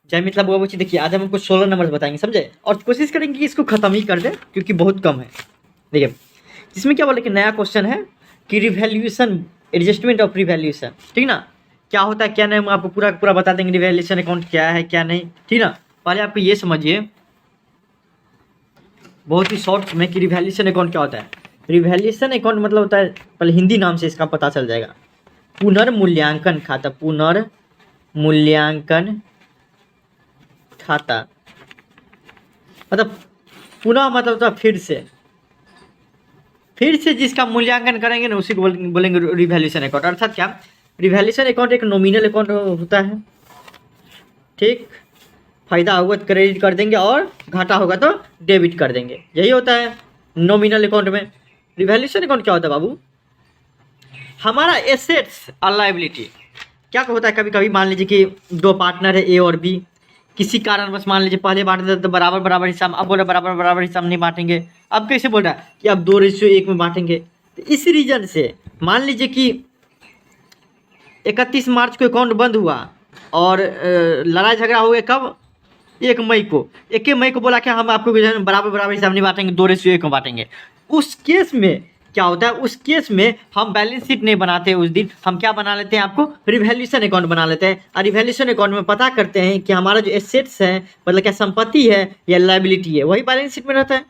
चाहे मतलब वो बच्चे देखिए, आज हम आपको 16 नंबर बताएंगे, समझे, और कोशिश करेंगे कि इसको खत्म ही कर दें क्योंकि बहुत कम है। देखिए इसमें क्या बोले कि नया क्वेश्चन है कि रिवैल्यूएशन, एडजस्टमेंट ऑफ रिवैल्यूएशन, ठीक ना, क्या होता है क्या नहीं, हम आपको पूरा पूरा बता देंगे रिवैल्यूएशन अकाउंट क्या है क्या नहीं, ठीक ना। पहले आपको ये समझिए बहुत ही शॉर्ट में कि रिवैल्यूएशन अकाउंट क्या होता है। रिवैल्यूएशन अकाउंट मतलब होता है, पहले हिंदी नाम से इसका पता चल जाएगा, पुनर्मूल्यांकन खाता, पुनर्मूल्यांकन खाता, मतलब पुनः मतलब होता है फिर से जिसका मूल्यांकन करेंगे ना उसी को बोलेंगे रिवैल्यूएशन अकाउंट। अर्थात क्या, रिवैल्यूएशन अकाउंट एक नॉमिनल अकाउंट होता है, ठीक, फायदा होगा तो क्रेडिट कर देंगे और घाटा होगा तो डेबिट कर देंगे, यही होता है नॉमिनल अकाउंट में। रिवैल्यूएशन अकाउंट क्या होता है बाबू, हमारा एसेट्स और लायबिलिटी क्या होता है, कभी कभी मान लीजिए कि दो पार्टनर है ए और बी, किसी कारण बस मान लीजिए पहले बांट देते तो बराबर बराबर हिस्सा, अब बोला बराबर बराबर हिस्सा नहीं बांटेंगे, अब कैसे बोल रहा है कि अब 2:1 में बांटेंगे। तो इस रीजन से मान लीजिए कि 31 मार्च को अकाउंट बंद हुआ और लड़ाई झगड़ा हो गया कब, 1 मई को। 1 मई को बोला कि हम आपको बराबर बराबर हिसाब नहीं बांटेंगे, 2:1 में बांटेंगे। उस केस में क्या होता है, उस केस में हम बैलेंस शीट नहीं बनाते, उस दिन हम क्या बना लेते हैं, आपको रिवैल्यूएशन अकाउंट बना लेते हैं। और रिवैल्यूएशन अकाउंट में पता करते हैं कि हमारा जो एसेट्स है मतलब क्या संपत्ति है या लायबिलिटी है, वही बैलेंस शीट में रहता है।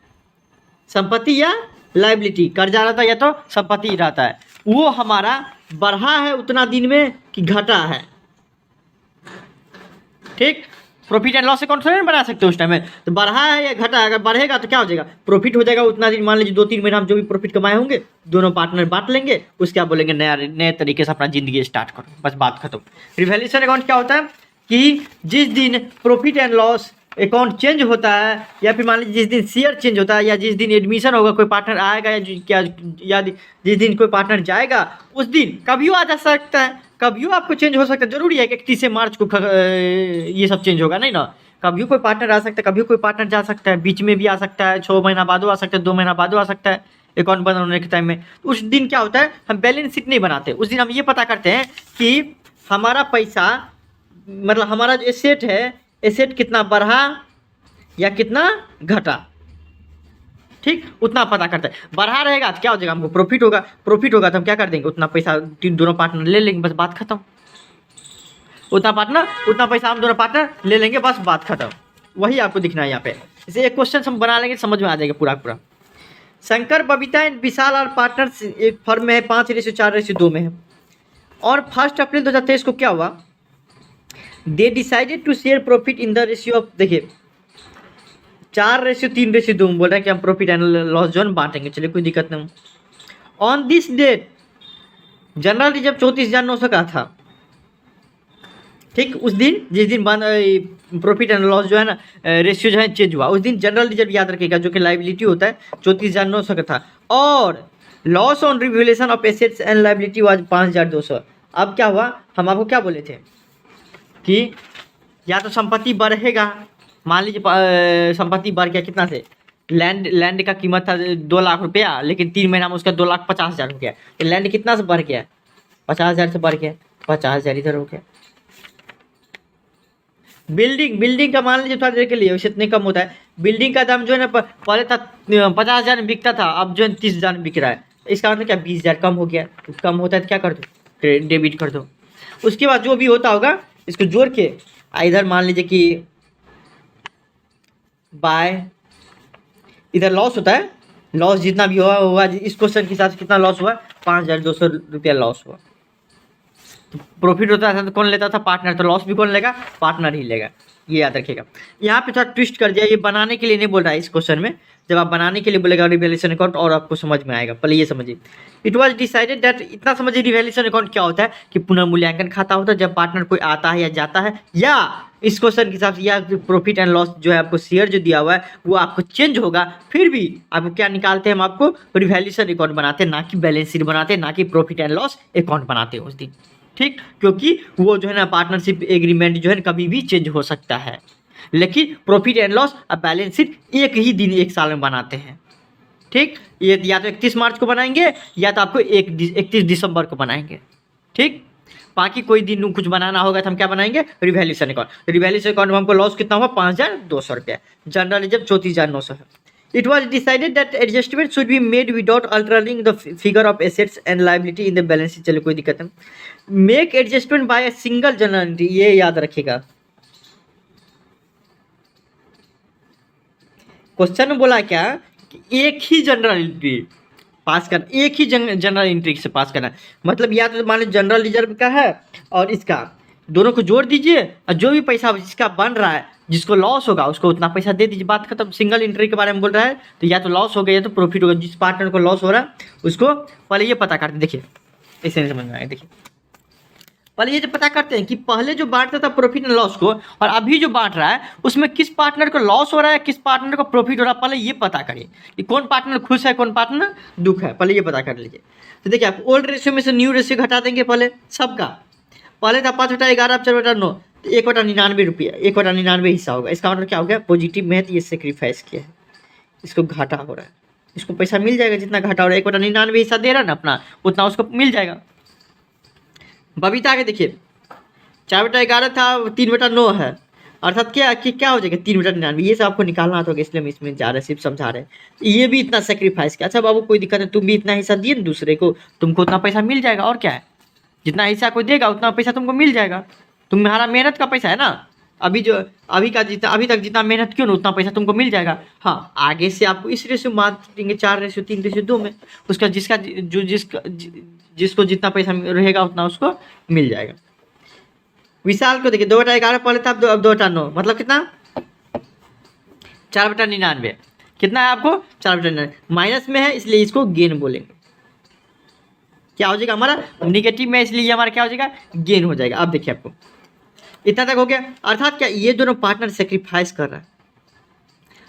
संपत्ति या लायबिलिटी, कर्जा रहता है या तो संपत्ति रहता है, वो हमारा बढ़ा है उतना दिन में कि घटा है, ठीक। प्रॉफिट एंड लॉस अकाउंट थोड़ी ना बना सकते उस टाइम में, तो बढ़ा है या घटा है, अगर बढ़ेगा तो क्या हो जाएगा, प्रॉफिट हो जाएगा उतना दिन, मान लीजिए 2-3 महीना हम जो भी प्रॉफिट कमाए होंगे दोनों पार्टनर बांट लेंगे, उसके बाद बोलेंगे नए तरीके से अपना जिंदगी स्टार्ट करो, बस बात खत्म। रिवैल्यूएशन अकाउंट क्या होता है कि जिस दिन profit and loss account change होता है या फिर मान लीजिए जिस दिन शेयर चेंज होता है या जिस दिन एडमिशन होगा, कोई पार्टनर आएगा या जिस दिन कोई पार्टनर जाएगा उस दिन कभी आ जा सकता है, कभी आपको चेंज हो सकता है। जरूरी है कि 31 मार्च को ये सब चेंज होगा नहीं ना, कभी कोई पार्टनर आ सकता है, कभी कोई पार्टनर जा सकता है, बीच में भी आ सकता है, 6 महीना बाद आ सकता है, 2 महीना बाद आ सकता है अकाउंट बंद होने के टाइम में। तो उस दिन क्या होता है, हम बैलेंस शीट नहीं बनाते, उस दिन हम ये पता करते हैं कि हमारा पैसा मतलब हमारा जो एसेट है, एसेट कितना बढ़ा या कितना घटा, ठीक, उतना पता करता है। बढ़ा रहेगा तो क्या हो जाएगा, हमको प्रॉफिट होगा, प्रॉफिट होगा तो हम क्या कर देंगे, उतना पैसा दोनों पार्टनर ले लेंगे, बस बात खत्म। उतना पैसा हम दोनों पार्टनर ले लेंगे, बस बात खत्म। वही आपको दिखना है यहाँ पे। इसे एक क्वेश्चन हम बना लेंगे, समझ में आ जाएगा पूरा पूरा। शंकर, बबीता एंड विशाल और पार्टनर्स एक फर्म में है, 5:4:2 में है, और 1 अप्रैल 2023 को क्या हुआ, they decided to share profit in the ratio of, देखिए 4:3:2 में बोल रहा है कि हम प्रॉफिट एंड लॉस जोन बांटेंगे, चलिए कोई दिक्कत नहीं। On this date general reserve 34,900 का था, ठीक, उस दिन जिस दिन प्रॉफिट एंड लॉस जो है ना रेशियो जो है चेंज हुआ, उस दिन जनरल रिजर्व याद रखिएगा जो कि लाइबिलिटी होता है 34,900 का था, और loss on revaluation of assets and liability was 5,200। अब क्या हुआ, हम आपको क्या बोले थे कि या तो संपत्ति बढ़ेगा, मान लीजिए संपत्ति बढ़ गया कितना से, लैंड का कीमत था 2 लाख रुपया, लेकिन 3 महीना में उसका 2,50,000 हो गया, तो लैंड कितना से बढ़ गया, 50,000 से बढ़ गया, 50,000 इधर हो गया। बिल्डिंग का मान लीजिए थोड़ा देर के लिए वैसे इतने कम होता है, बिल्डिंग का दाम जो है ना पहले था 50,000 में बिकता था, अब जो है 30,000 में बिक रहा है, इसका मतलब क्या 20,000 कम हो गया, कम होता है तो क्या कर दो, डेबिट कर दो। उसके बाद जो भी होता होगा इसको जोड़ के इधर मान लीजिए कि बाय, इधर लॉस होता है, लॉस जितना भी हुआ होगा, इस क्वेश्चन के हिसाब से कितना लॉस हुआ, 5,200 रुपया लॉस हुआ। तो प्रॉफिट होता था तो कौन लेता था, पार्टनर, तो लॉस भी कौन लेगा, पार्टनर ही लेगा, ये याद रखिएगा। यहाँ पे थोड़ा ट्विस्ट कर दिया, ये बनाने के लिए नहीं बोल रहा है इस क्वेश्चन में, जब आप बनाने के लिए बोलेगा रिवैल्यूएशन अकाउंट और आपको समझ में आएगा, पहले ये समझिए। इट वाज डिसाइडेड दैट, इतना समझिए रिवैल्यूएशन अकाउंट क्या होता है कि पुनर्मूल्यांकन खाता होता है जब पार्टनर कोई आता है या जाता है, या इस क्वेश्चन के हिसाब से या प्रॉफिट एंड लॉस जो है आपको शेयर जो दिया हुआ है वो आपको चेंज होगा, फिर भी आपको क्या निकालते हैं, हम आपको रिवैल्यूएशन अकाउंट बनाते हैं, ना कि बैलेंस शीट बनाते हैं, ना कि प्रॉफिट एंड लॉस अकाउंट बनाते हैं उस दिन, ठीक, क्योंकि वो जो है ना पार्टनरशिप एग्रीमेंट जो है कभी भी चेंज हो सकता है, लेकिन प्रॉफिट एंड लॉस और बैलेंस शीट एक ही दिन एक साल में बनाते हैं, ठीक। ये या तो 31 मार्च को बनाएंगे या तो आपको 31 दिसंबर को बनाएंगे, ठीक। बाकी कोई दिन कुछ बनाना होगा तो हम क्या बनाएंगे, रिवैल्यूएशन अकाउंट। रिवैल्यूएशन अकाउंट में हमको लॉस कितना हुआ, 5200 रुपया। जनरल रिजर्व 34,900 है। It was decided that adjustment should be made without altering the figure of assets and liability in the balance sheet। चलो कोई दिक्कत नहीं। Make adjustment by a single journal entry, ये याद रखिएगा। क्वेश्चन बोला क्या कि एक ही जनरल एंट्री पास करना, एक ही जनरल एंट्री से पास करना। मतलब या तो मान लो जनरल रिजर्व का है और इसका, दोनों को जोड़ दीजिए और जो भी पैसा जिसका बन रहा है, जिसको लॉस होगा उसको उतना पैसा दे दीजिए, बात खत्म। सिंगल एंट्री के बारे में बोल रहा है तो या तो लॉस हो गया या तो प्रॉफिट होगा। जिस पार्टनर को लॉस हो रहा है उसको पहले ये पता करते, देखिए ऐसे नहीं समझ में आएगा। देखिए पहले ये जो पता करते हैं कि पहले जो बांटता था प्रॉफिट एंड लॉस को और अभी जो बांट रहा है उसमें किस पार्टनर को लॉस हो रहा है, किस पार्टनर को प्रॉफिट हो रहा है, पहले ये पता करिए कि कौन पार्टनर खुश है, कौन पार्टनर दुख है, पहले ये पता कर लीजिए। तो देखिए आप ओल्ड रेशियो में से न्यू रेशियो घटा देंगे पहले सबका। पहले था 5/11, अब 4/9, तो 1/99 रुपया, 1/99 हिस्सा होगा। इसका मतलब क्या हो गया, पॉजिटिव में है तो ये सेक्रीफाइस किया है, इसको घाटा हो रहा है, इसको पैसा मिल जाएगा। जितना घाटा हो रहा है 1/99 हिस्सा दे रहा है ना अपना, उतना उसको मिल जाएगा। बबीता के देखिए 4/11 था, 3/9 है, अर्थात क्या कि क्या हो जाएगा 3/99। ये सब आपको निकालना तो होगा, इसलिए हम इसमें जा रहे हैं, सिर्फ समझा रहे हैं। ये भी इतना सेक्रीफाइस किया। अच्छा बाबू कोई दिक्कत नहीं, तुम भी इतना हिस्सा दिए ना दूसरे को, तुमको उतना पैसा मिल जाएगा। और क्या है, जितना हिस्सा कोई देगा उतना पैसा तुमको मिल जाएगा। तुम्हारा मेहनत का पैसा है ना, अभी तक जितना मेहनत क्यों ना उतना पैसा तुमको मिल जाएगा। हाँ आगे से आपको इस रेशियो मान देंगे 4:3:2 में, उसका जिसको जितना पैसा रहेगा उतना उसको मिल जाएगा। विशाल को देखिए 2/11 पहले था, अब 2/9, मतलब कितना 4/99। कितना है आपको 4/99, माइनस में है इसलिए इसको गेन बोलेंगे। क्या हो जाएगा हमारा निगेटिव में, इसलिए हमारा क्या हो जाएगा गेन हो जाएगा। अब देखिए आपको इतना तक हो गया। अर्थात क्या ये दोनों पार्टनर सेक्रीफाइस कर रहा है,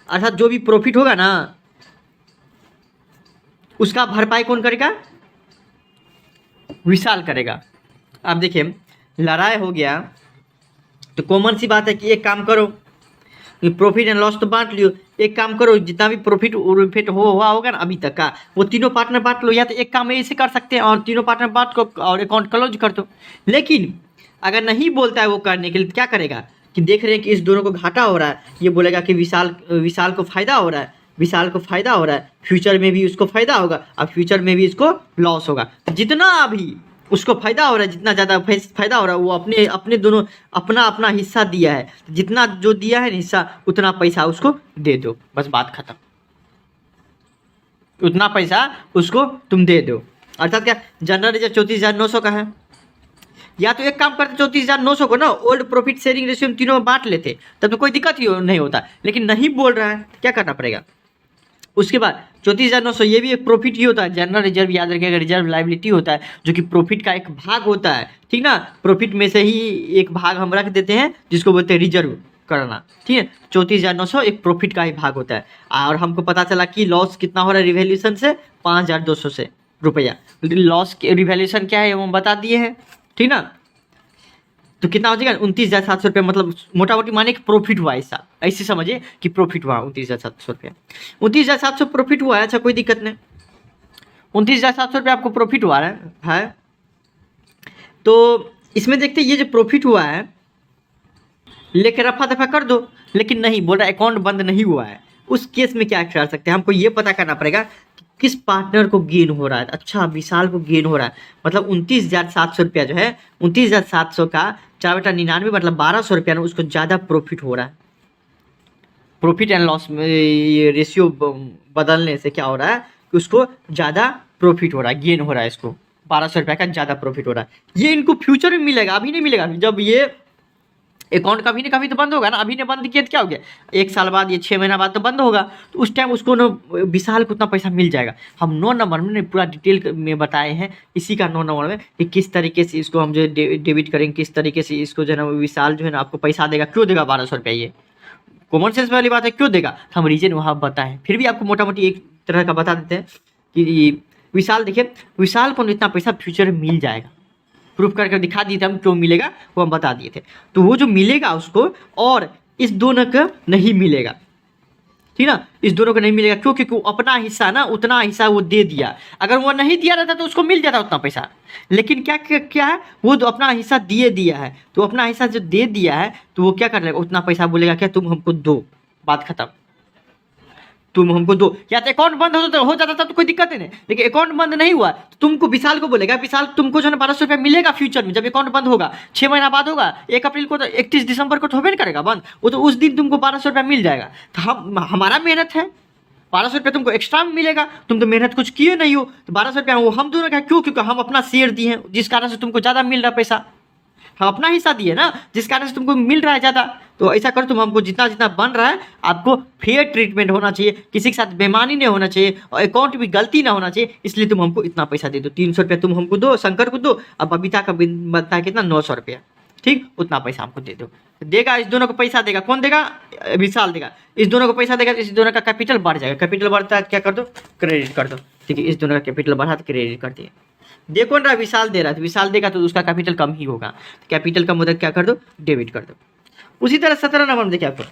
अर्थात जो भी प्रॉफिट होगा ना उसका भरपाई कौन करेगा, विशाल करेगा। अब देखिए लड़ाई हो गया तो कॉमन सी बात है कि एक काम करो, प्रॉफिट एंड लॉस तो बांट लियो। एक काम करो, जितना भी प्रॉफिट हुआ होगा ना अभी तक का, वो तीनों पार्टनर बांट लो। या तो एक काम ऐसे कर सकते हैं और तीनों पार्टनर बांट को और अकाउंट क्लोज कर दो। लेकिन अगर नहीं बोलता है वो करने के लिए, तो क्या करेगा कि देख रहे हैं कि इस दोनों को घाटा हो रहा है, ये बोलेगा कि विशाल को फायदा हो रहा है, विशाल को फायदा हो रहा है, फ्यूचर में भी उसको फायदा होगा और फ्यूचर में भी इसको लॉस होगा। तो जितना अभी उसको फायदा हो रहा है, जितना ज़्यादा फायदा हो रहा है, वो अपने दोनों अपना हिस्सा दिया है। जितना जो दिया है हिस्सा उतना पैसा उसको दे दो, बस बात खत्म। उतना पैसा उसको तुम दे दो। अर्थात क्या जनरल रिजर्व 34,900 का है, या तो एक काम करते 34,900 को ना ओल्ड प्रॉफिट शेयरिंग रेशियो में तीनों में बांट लेते, तब तो कोई दिक्कत ही नहीं होता। लेकिन नहीं बोल रहा है, क्या करना पड़ेगा। उसके बाद 34,900 ये भी एक प्रॉफिट ही होता है। जनरल रिजर्व याद रखिएगा, रिजर्व लायबिलिटी होता है जो कि प्रॉफिट का एक भाग होता है, ठीक ना। प्रॉफिट में से ही एक भाग हम रख देते हैं जिसको बोलते हैं रिजर्व करना, ठीक है। 34,900 एक प्रॉफिट का ही भाग होता है। और हमको पता चला कि लॉस कितना हो रहा है रिवैल्यूएशन से, 5,200 से रुपया। लॉस के रिवैल्यूएशन क्या है हम बता दिए हैं, ठीक ना। तो कितना हो जाएगा 29,700 रुपये, मतलब मोटा मोटी माने कि प्रॉफिट हुआ। ऐसे समझिए कि प्रॉफिट हुआ 29,700 रुपये। 29,700 प्रॉफिट हुआ है, अच्छा कोई दिक्कत नहीं। 29,700 रुपये आपको प्रॉफिट हुआ है। तो इसमें देखते ये जो प्रॉफिट हुआ है लेके रफा दफा कर दो, लेकिन नहीं बोल रहा अकाउंट बंद नहीं हुआ है। उस केस में क्या कर सकते हैं, हमको ये पता करना पड़ेगा कि किस पार्टनर को गेन हो रहा है। अच्छा विशाल को गेन हो रहा है, मतलब 29,700 रुपया जो है, 29,700 का 4/99 मतलब 1,200 रुपया ना उसको ज़्यादा प्रॉफिट हो रहा है। प्रॉफिट एंड लॉस में ये रेशियो बदलने से क्या हो रहा है कि उसको ज़्यादा प्रॉफिट हो रहा है, गेन हो रहा है। इसको 1,200 रुपये का ज़्यादा प्रॉफिट हो रहा है। ये इनको फ्यूचर में मिलेगा, अभी नहीं मिलेगा। जब ये अकाउंट कभी ना कभी तो बंद होगा ना, अभी ने बंद किया तो क्या हो गया, 1 साल बाद, ये 6 महीना बाद तो बंद होगा। तो उस टाइम उसको ना विशाल को उतना पैसा मिल जाएगा। हम 9 नंबर में पूरा डिटेल में बताए हैं, इसी का 9 नंबर में कि किस तरीके से इसको हम जो डेबिट करेंगे, किस तरीके से इसको जो है ना विशाल जो है ना आपको पैसा देगा। क्यों देगा 1,200 रुपया, ये कॉमन सेंस वाली बात है, क्यों देगा हम रीजन वहाँ बताएं। फिर भी आपको मोटा मोटी एक तरह का बता देते हैं कि विशाल, देखिए विशाल को इतना पैसा फ्यूचर में मिल जाएगा। प्रूफ करके दिखा दिए थे हम, क्यों मिलेगा वो हम बता दिए थे। तो वो जो मिलेगा उसको, और इस दोनों का नहीं मिलेगा, ठीक है ना। इस दोनों को नहीं मिलेगा, क्यों? क्योंकि वो अपना हिस्सा ना उतना हिस्सा वो दे दिया। अगर वो नहीं दिया रहता तो उसको मिल जाता उतना पैसा, लेकिन क्या क्या, क्या है, वो तो अपना हिस्सा दिए दिया है, तो अपना हिस्सा जो दे दिया है तो वो क्या कर लेगा, उतना पैसा बोलेगा क्या, तुम हमको दो, बात खत्म, तुम हमको दो। या तो अकाउंट बंद हो जाता था तो कोई दिक्कत ही नहीं, लेकिन अकाउंट बंद नहीं हुआ तो तुमको विशाल को बोलेगा, विशाल तुमको जो है 1200 रुपया मिलेगा फ्यूचर में, जब अकाउंट बंद होगा 6 महीना बाद होगा, 1 अप्रैल को तो 31 दिसंबर को तो होबे नहीं करेगा बंद, वो तो उस दिन तुमको 1200 रुपया मिल जाएगा। तो हमारा मेहनत है, 1200 रुपया तुमको एक्स्ट्रा में मिलेगा, तुम तो मेहनत कुछ किए नहीं हो, तो 1200 रुपया वो हम दोनों का, क्यों? क्योंकि हम अपना शेयर दिए हैं, जिस कारण से तुमको ज़्यादा मिल रहा पैसा, हम अपना हिस्सा दिए ना, जिस कारण से तुमको मिल रहा है ज़्यादा। तो ऐसा करो, तुम हमको जितना जितना बन रहा है, आपको फेयर ट्रीटमेंट होना चाहिए, किसी के साथ बेईमानी नहीं होना चाहिए, और अकाउंट भी गलती ना होना चाहिए, इसलिए तुम हमको इतना पैसा दे दो, 300 रुपया तुम हमको दो, शंकर को दो, और बबीता का बनता है कितना, 900 रुपया, ठीक, उतना पैसा हमको दे दो। देगा, इस दोनों को पैसा देगा, कौन देगा? विशाल देगा। इस दोनों को पैसा देगा, इस दोनों का कैपिटल बढ़ जाएगा, कैपिटल बढ़ता है क्या कर दो, क्रेडिट कर दो, ठीक है, इस दोनों का कैपिटल बढ़ा तो क्रेडिट कर दिए। दे कौन रहा? विशाल दे रहा है, तो विशाल देगा तो उसका कैपिटल कम ही होगा, कैपिटल कम होता है क्या कर दो, डेबिट कर दो। उसी तरह 17 नंबर में देखिए आपको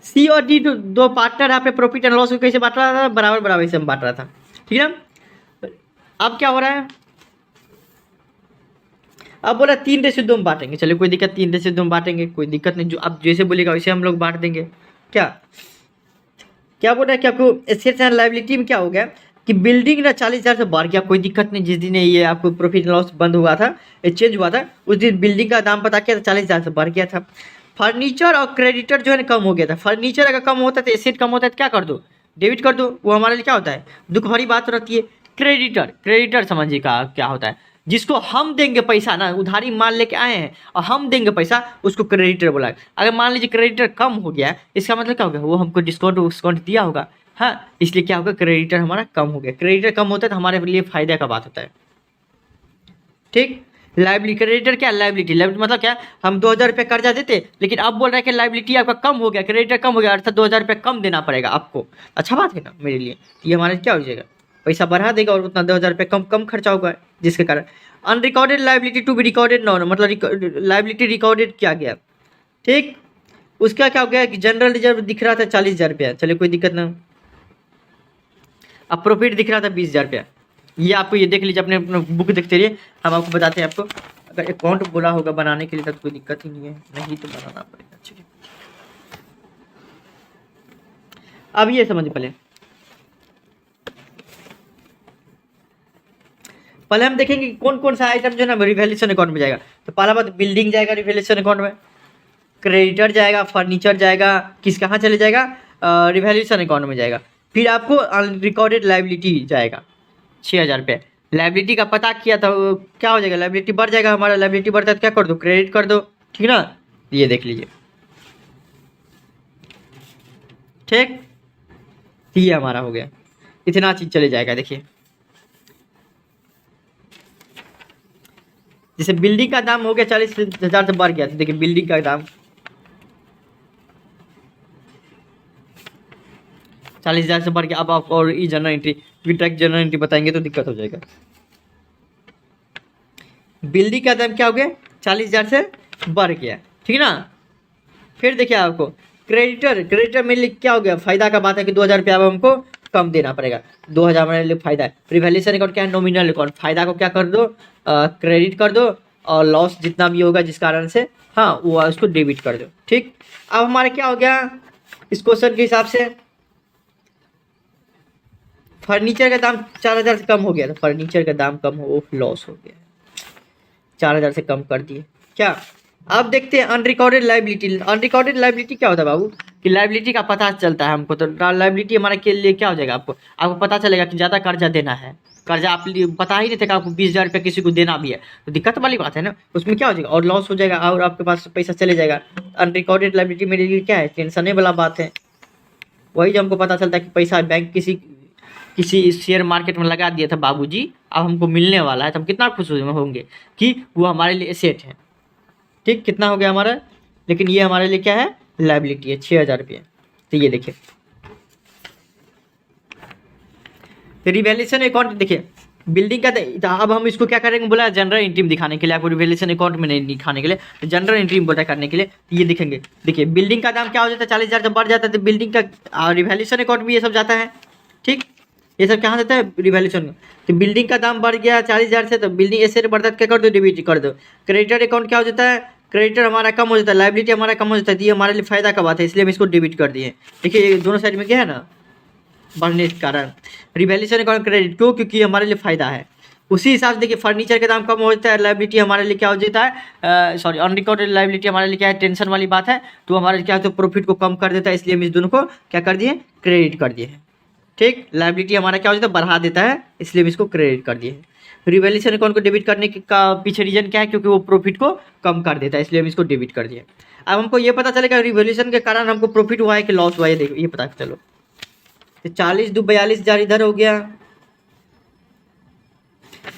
सी और डी, दो पार्टनर यहाँ पे प्रॉफिट एंड लॉस को कैसे बांट रहा था, बराबर बराबर से बांट रहा था, ठीक है। अब क्या हो रहा है, अब बोला 3:2 में बांटेंगे, चलिए कोई दिक्कत, 3:2 में बांटेंगे, कोई दिक्कत नहीं, जो आप जैसे बोलेगा वैसे हम लोग बांट देंगे। क्या क्या बोल रहा है कि आपको एसेट्स एंड लायबिलिटी में क्या हो गया कि बिल्डिंग ना 40,000 से बढ़ गया, कोई दिक्कत नहीं, जिस दिन ये आपको प्रॉफिट लॉस बंद हुआ था, चेंज हुआ था, उस दिन बिल्डिंग का दाम पता किया था 40,000 से बढ़ गया था। फर्नीचर और क्रेडिटर जो है ना कम हो गया था, फर्नीचर अगर कम होता है तो एसेट कम होता है तो क्या कर दो, डेबिट कर दो, वो हमारे लिए क्या होता है, दुख भरी बात रहती है। क्रेडिटर, क्रेडिटर समझिए का क्या होता है, जिसको हम देंगे पैसा ना, उधारी माल लेके आए हैं और हम देंगे पैसा, उसको क्रेडिटर बोला है। अगर मान लीजिए क्रेडिटर कम हो गया, इसका मतलब क्या हो गया, वो हमको डिस्काउंट दिया होगा, हाँ, इसलिए क्या होगा, क्रेडिटर हमारा कम हो गया। क्रेडिटर कम होता है तो हमारे लिए फायदे का बात होता है, ठीक। लाइबिलिटी, क्रेडिटर क्या, लाइबिलिटी, लाइबिलिटी मतलब क्या, हम 2,000 रुपये कर्जा देते, लेकिन अब बोल रहे हैं कि लाइबिलिटी आपका कम हो गया, क्रेडिटर कम हो गया, अर्थात 2,000 रुपये कम देना पड़ेगा आपको। अच्छा बात है ना मेरे लिए, ये हमारे क्या हो जाएगा, पैसा बढ़ा देगा और उतना 2,000 रुपये कम कम खर्चा होगा, जिसके कारण unrecorded liability to be recorded non, मतलब लाइबिलिटी रिकॉर्डेड किया गया, ठीक। उसका क्या हो गया कि जनरल रिजर्व दिख रहा था 40,000 रुपया, चलिए कोई दिक्कत ना, अब प्रॉफिट दिख रहा था 20,000 रुपया। ये आपको ये देख लीजिए, अपने अपना बुक देखते रहिए, हम आपको बताते हैं। आपको अगर अकाउंट बोला होगा बनाने के लिए तो कोई दिक्कत ही नहीं है, नहीं तो बनाना पड़ेगा। चलिए अब ये समझ पहले पहले हम देखेंगे कि कौन कौन सा आइटम जो है ना रिवैल्यूएशन अकाउंट में जाएगा। तो पहला बात, बिल्डिंग जाएगा रिवैल्यूएशन अकाउंट में, क्रेडिटर जाएगा, फर्नीचर जाएगा, किस कहाँ चले जाएगा, रिवैल्यूएशन अकाउंट में जाएगा। फिर आपको अनरिकॉर्डेड लाइबिलिटी जाएगा 6,000 रुपये। लाइबिलिटी का पता किया था, क्या हो जाएगा, लाइबिलिटी बढ़ जाएगा हमारा, लाइबिलिटी बढ़ता है तो क्या कर दो, क्रेडिट कर दो, ठीक ना। ये देख लीजिए, ठीक, ये हमारा हो गया, इतना चीज चले जाएगा। देखिए जैसे बिल्डिंग का दाम हो गया 40,000 से बढ़ गया, तो देखिए बिल्डिंग का दाम 40,000 से बढ़ गया। अब आप और ई journal entry, tax journal entry बताएंगे तो दिक्कत हो जाएगा। बिल्डिंग का दाम क्या हो गया, 40,000 से बढ़ गया, ठीक ना। फिर देखिए आपको क्रेडिटर, क्रेडिटर मेरे लिए क्या हो गया, फायदा का बात है कि 2,000 रुपया अब हमको कम देना पड़ेगा, 2,000 हमारे लिए फायदा है। रिवैल्यूएशन अकाउंट क्या है, नॉमिनल अकाउंट, फायदा को क्या कर दो, क्रेडिट कर दो, और लॉस जितना भी होगा जिस कारण से, हाँ, वो उसको डेबिट कर दो, ठीक। अब हमारे क्या हो गया इस क्वेश्चन के हिसाब से, फर्नीचर का दाम 4,000 से कम हो गया, तो फर्नीचर का दाम कम हो, लॉस हो गया, 4,000 से कम कर दिए। क्या अब देखते हैं अनरिकॉर्डेड लाइबिलिटी। अनरिकॉर्डेड लाइबिलिटी क्या होता है बाबू, कि लाइबिलिटी का पता चलता है हमको, तो लाइबिलिटी हमारे के लिए क्या हो जाएगा, आपको आपको पता चलेगा कि ज़्यादा कर्जा देना है, कर्जा आप पता ही नहीं था कि आपको 20,000 रुपये किसी को देना भी है, तो दिक्कत वाली बात है ना। उसमें क्या हो जाएगा, और लॉस हो जाएगा, और आपके पास पैसा चले जाएगा। अनरिकॉर्डेड लाइबिलिटी मेरे लिए क्या है, टेंशन वाला बात है। वही जब हमको पता चलता है कि पैसा बैंक किसी शेयर मार्केट में लगा दिया था बाबूजी, अब हमको मिलने वाला है, तो हम कितना खुश होंगे कि वो हमारे लिए एसेट है, ठीक। कितना हो गया हमारा, लेकिन ये हमारे लिए क्या है, लाइबिलिटी है, 6,000 रुपये। तो ये देखिए रिवैल्यूएशन अकाउंट, देखिए बिल्डिंग का तो अब हम इसको क्या करेंगे, बोला जनरल एंट्री दिखाने के लिए, आपको रिवैल्यूएशन अकाउंट में नहीं दिखाने के लिए, तो जनरल एंट्री बोला करने के लिए ये दिखेंगे। देखिए बिल्डिंग का दाम क्या हो जाता है, 40,000 जब बढ़ जाता है तो बिल्डिंग का रिवैल्यूएशन अकाउंट में ये सब जाता है। ठीक, ये सब कहाँ जाता है, रिवैल्यूएशन में। तो बिल्डिंग का दाम बढ़ गया 40,000 से, तो बिल्डिंग एसेट बढ़ता है, क्या कर दो, डेबिट कर दो। क्रेडिटर अकाउंट क्या हो जाता है, क्रेडिटर हमारा कम हो जाता है, लाइबिलिटी हमारा कम हो जाता है, तो ये हमारे लिए फायदा का बात है, इसलिए हम इसको डेबिट कर दिए। देखिए ये दोनों साइड में क्या है ना, बढ़ने के कारण रिवैल्यूएशन अकाउंट क्रेडिट, क्यों, क्योंकि हमारे लिए फायदा है। उसी हिसाब से देखिए फर्नीचर का दाम कम हो जाता है, लाइबिलिटी हमारे लिए क्या हो जाता है, सॉरी अनरिकॉर्डेड लाइबिलिटी हमारे लिए क्या है, टेंशन वाली बात है, तो हमारे क्या है, तो प्रॉफिट को कम कर देता है, इसलिए हम इस दोनों को क्या कर दिए, क्रेडिट कर दिए हैं। ठीक, लाइबिलिटी हमारा क्या हो जाता है, बढ़ा देता है, इसलिए हम इसको क्रेडिट कर दिए हैं। रिवैल्यूएशन अकाउंट को डेबिट करने का पीछे रीजन क्या है, क्योंकि वो प्रॉफिट को कम कर देता है, इसलिए हम इसको डेबिट कर दिए। अब हमको ये पता चलेगा रिवैल्यूएशन के कारण हमको प्रॉफिट हुआ है कि लॉस हुआ है, देखो ये पता चलो। तो 40,242,000 इधर हो गया,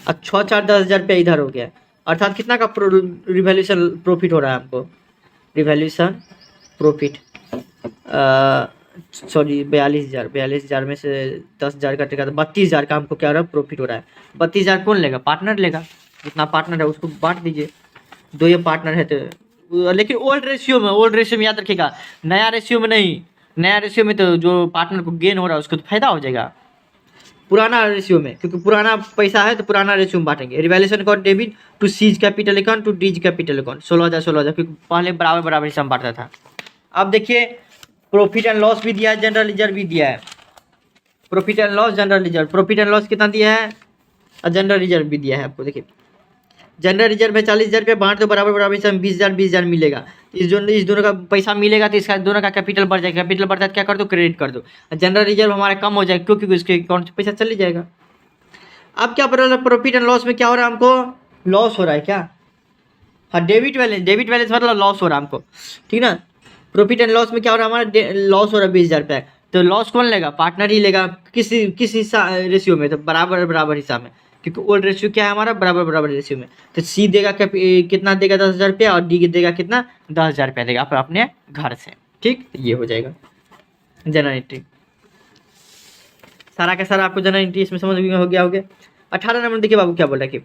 और 6,4,10,000 रुपया इधर हो गया, अर्थात कितना का रिवैल्यूएशन प्रॉफिट हो रहा है हमको, रिवैल्यूएशन प्रॉफिट सॉरी 42,000 में से 10,000 कटेगा तो 32,000 का हमको क्या हो रहा है, प्रॉफिट हो रहा है। 32,000 कौन लेगा, पार्टनर लेगा, जितना पार्टनर है उसको बांट दीजिए, दो ये पार्टनर है तो, लेकिन ओल्ड रेशियो में याद रखिएगा, नया रेशियो में नहीं, नया रेशियो में तो जो पार्टनर को गेन हो रहा है उसको तो फायदा हो जाएगा, पुराना रेशियो में, क्योंकि पुराना पैसा है तो पुराना रेशियो में बांटेंगे। Revaluation account debit to C's capital account to D's capital account 16,000 क्योंकि पहले बराबर बराबर हिस्सा में बांटता था। अब देखिए प्रॉफिट एंड लॉस भी दिया है, जनरल रिजर्व भी दिया है, profit and loss, general reserve, profit and loss कितना दिया है और जनरल रिजर्व भी दिया है आपको। देखिए जनरल रिजर्व में 40,000 रुपये बांट दो बराबर बराबर हिस्सा में 20,000 मिलेगा, इस दोनों का पैसा मिलेगा तो इसका दोनों का कैपिटल बढ़ जाएगा, कैपिटल बढ़ता है तो क्या कर दो, क्रेडिट कर दो। जनरल रिजर्व हमारा कम हो जाएगा क्योंकि उसके अकाउंट से पैसा चले जाएगा। अब क्या प्रॉफिट एंड लॉस में क्या हो रहा है, हमको लॉस हो रहा है क्या, हाँ डेबिट बैलेंस मतलब लॉस हो रहा है हमको, ठीक ना। प्रॉफिट एंड लॉस में क्या हो रहा है, हमारा लॉस हो रहा है 20,000 रुपये, तो लॉस कौन लेगा, पार्टनर ही लेगा, किस हिस्सा रेशियो में, तो बराबर बराबर हिस्सा में, क्योंकि ओल्ड रेशियो क्या है हमारा, बराबर बराबर रेशियो में। तो सी देगा कितना देगा 10,000 रुपया, और डी देगा कितना 10,000 रुपया देगा अपने घर से। ठीक, ये हो जाएगा जनरल एंट्री, सारा का सारा आपको जनरल एंट्री इसमें समझ में हो गया। 18 नंबर देखिए बाबू क्या बोल रहा है कि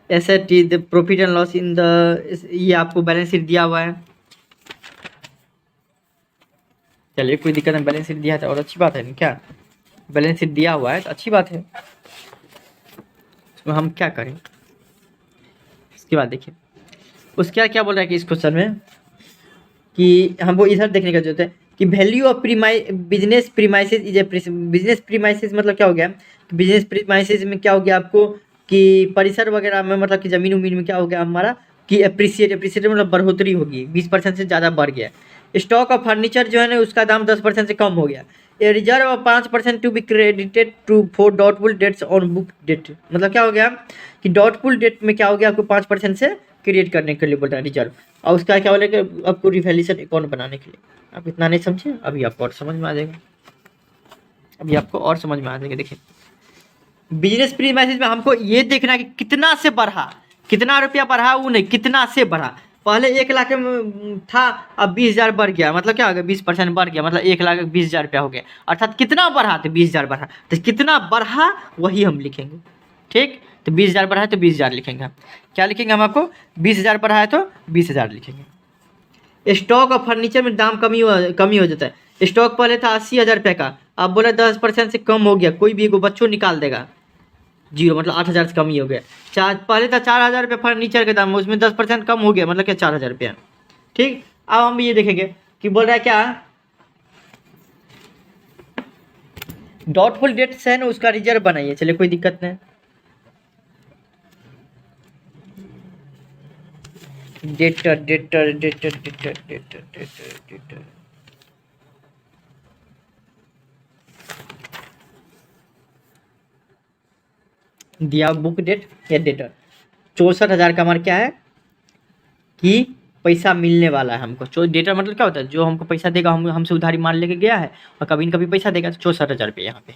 asset is the profit and loss in the, ये आपको बैलेंस शीट दिया हुआ है, चलिए कोई दिक्कत नहीं, बैलेंस शीट दिया था और अच्छी बात है क्या, बैलेंस शीट दिया हुआ है तो अच्छी बात है, इसमें हम क्या करें। इसके बाद देखिए उसके क्या बोल रहा है कि इस क्वेश्चन में कि हमको इधर देखने का जरूरत है कि value of business premises is a, business premises मतलब क्या हो गया, बिजनेस प्रीमाइसेस में क्या हो गया आपको कि परिसर वगैरह में, मतलब कि ज़मीन उमीन में क्या हो गया हमारा कि अप्रिसिएट मतलब बढ़ोतरी होगी, 20% से ज़्यादा बढ़ गया। स्टॉक ऑफ फर्नीचर जो है ना उसका दाम 10% से कम हो गया। A reserve of 5% to be credited to for doubtful debts on book debt, मतलब क्या हो गया कि डाउटफुल डेट में क्या हो गया आपको 5% से क्रिएट करने के लिए बोल रहा है रिजर्व, और उसका क्या बोलेगा आपको रिवैल्यूएशन अकाउंट बनाने के लिए। आप इतना नहीं समझे, अभी आपको और समझ में आ जाएगा, अभी आपको और समझ में आ जाएगा। देखिए बिजनेस प्रीमाइसेस में हमको ये देखना है कि कितना से बढ़ा, कितना रुपया बढ़ा, वो नहीं कितना से बढ़ा। पहले 1,00,000 में था, अब 20,000 बढ़ गया, मतलब क्या हो गया 20% बढ़ गया, मतलब 1,20,000 रुपया हो गया, अर्थात कितना बढ़ा, तो 20,000 बढ़ा, तो कितना बढ़ा वही हम लिखेंगे। ठीक, तो 20,000 बढ़ा है तो 20,000 लिखेंगे हम, क्या लिखेंगे हम आपको 20,000 बढ़ा है तो 20,000 लिखेंगे। स्टॉक और फर्नीचर में दाम कमी हो जाता है, स्टॉक पहले था 80,000 रुपये का, अब बोला 10% से कम हो गया, कोई भी एगो बच्चों निकाल देगा, जीरो मतलब 8,000 से कम ही हो गया। पहले था 4,000 रुपये फर्नीचर का दाम, उसमें 10% कम हो गया, मतलब क्या 4,000 रुपया। ठीक, अब हम ये देखेंगे कि बोल रहा है क्या डाउटफुल डेट्स है ना उसका रिजर्व बनाइए, चलिए कोई दिक्कत नहीं। Debtor debtor debtor debtor debtor debtor debtor दिया बुक डेट या डेटर 64,000 का हमारा क्या है कि पैसा मिलने वाला है हमको। डेटर मतलब क्या होता है, जो हमको पैसा देगा, हमसे उधारी मान लेके गया है और कभी न कभी पैसा देगा, तो 64,000 रुपये यहाँ पे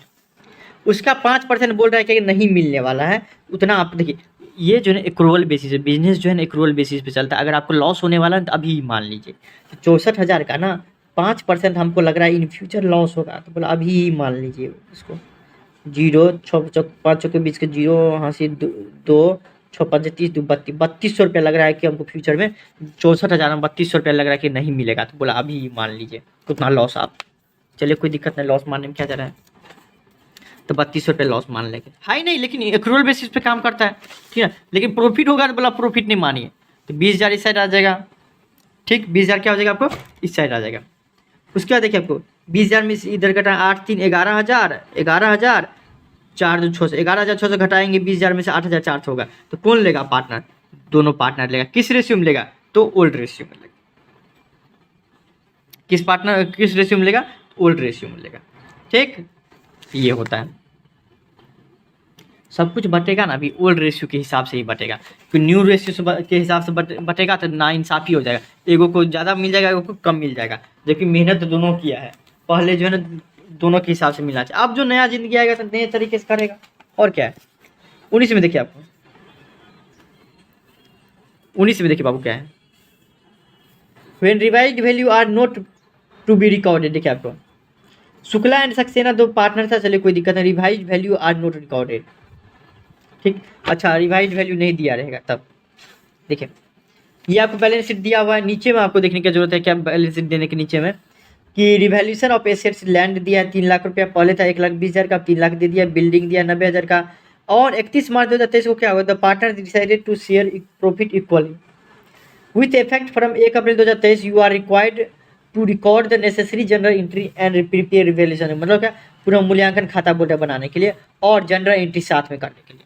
उसका 5% बोल रहा है कि नहीं मिलने वाला है उतना। आप देखिए ये जो है एक्रूवल बेसिस है, बिजनेस जो है ना एक्रूवल बेसिस पे चलता है, अगर आपको लॉस होने वाला है तो अभी मान लीजिए 64,000 का ना 5% हमको लग रहा है इन फ्यूचर लॉस होगा। तो बोला अभी ही मान लीजिए इसको, जीरो, छः चौक पाँचों के बीच के जीरो, यहाँ से दो, छः पाँच 30, 3200 रुपया लग रहा है कि हमको फ्यूचर में 64,000 में 3200 रुपया लग रहा है कि नहीं मिलेगा। तो बोला अभी ही मान लीजिए कितना लॉस आप। चलिए कोई दिक्कत नहीं, लॉस मानने में क्या जा रहा है, तो 3200 रुपये लॉस मान लेंगे। हाई नहीं, लेकिन एक्रूअल बेसिस पे काम करता है, ठीक है। लेकिन प्रॉफिट होगा तो बोला प्रॉफिट नहीं मानिए, तो 20,000 इस साइड आ जाएगा, ठीक। 20,000 क्या हो जाएगा आपको, इस साइड आ जाएगा। उसके बाद देखिए आपको 20,000 में इधर घटा 8 3 11,000, 11,000 4 2 600, 11,600 घटाएंगे 20,000 में से 8,400 होगा। तो कौन लेगा पार्टनर, दोनों पार्टनर लेगा। किस रेशियो में लेगा, तो ओल्ड रेशियो में लेगा। किस पार्टनर किस रेशियो में लेगा, ओल्ड रेशियो में लेगा, ठीक। ये होता है, सब कुछ बटेगा ना अभी ओल्ड रेशियो के हिसाब से ही बटेगा। तो न्यू रेशियो के हिसाब से बटेगा तो नाइंसाफ़ी हो जाएगा, एगो को ज़्यादा मिल जाएगा, एगो को कम मिल जाएगा। जबकि मेहनत दोनों किया है, पहले जो है ना दोनों के हिसाब से मिलना चाहिए। अब जो नया जिंदगी आएगा तो नए तरीके से करेगा, और क्या है। 19 में देखिए आपको, 19 में देखिए बाबू क्या है, when revised value are not to be recorded. देखिए आपको शुक्ला एंड सक्सेना दो पार्टनर था, चलिए कोई दिक्कत नहीं, revised value are not recorded, ठीक। अच्छा रिवाइज्ड वैल्यू नहीं दिया रहेगा तब देखिए, ये आपको बैलेंस शीट दिया हुआ है, नीचे में आपको देखने की जरूरत है क्या बैलेंस शीट देने के नीचे में कि रिवैल्यूएशन ऑफ एसेट्स, लैंड दिया है 3 लाख रुपया, पहले था 1,20,000 का, 3 लाख दे दिया, बिल्डिंग दिया 90,000 का। और 31 मार्च 2023 को क्या हुआ, the partner decided to share profit equally with effect from 1 April 2023 you are required to record the necessary journal entry and prepare revaluation. मतलब क्या, पूरा मूल्यांकन खाता बोर्ड बनाने के लिए और जनरल एंट्री साथ में करने के लिए,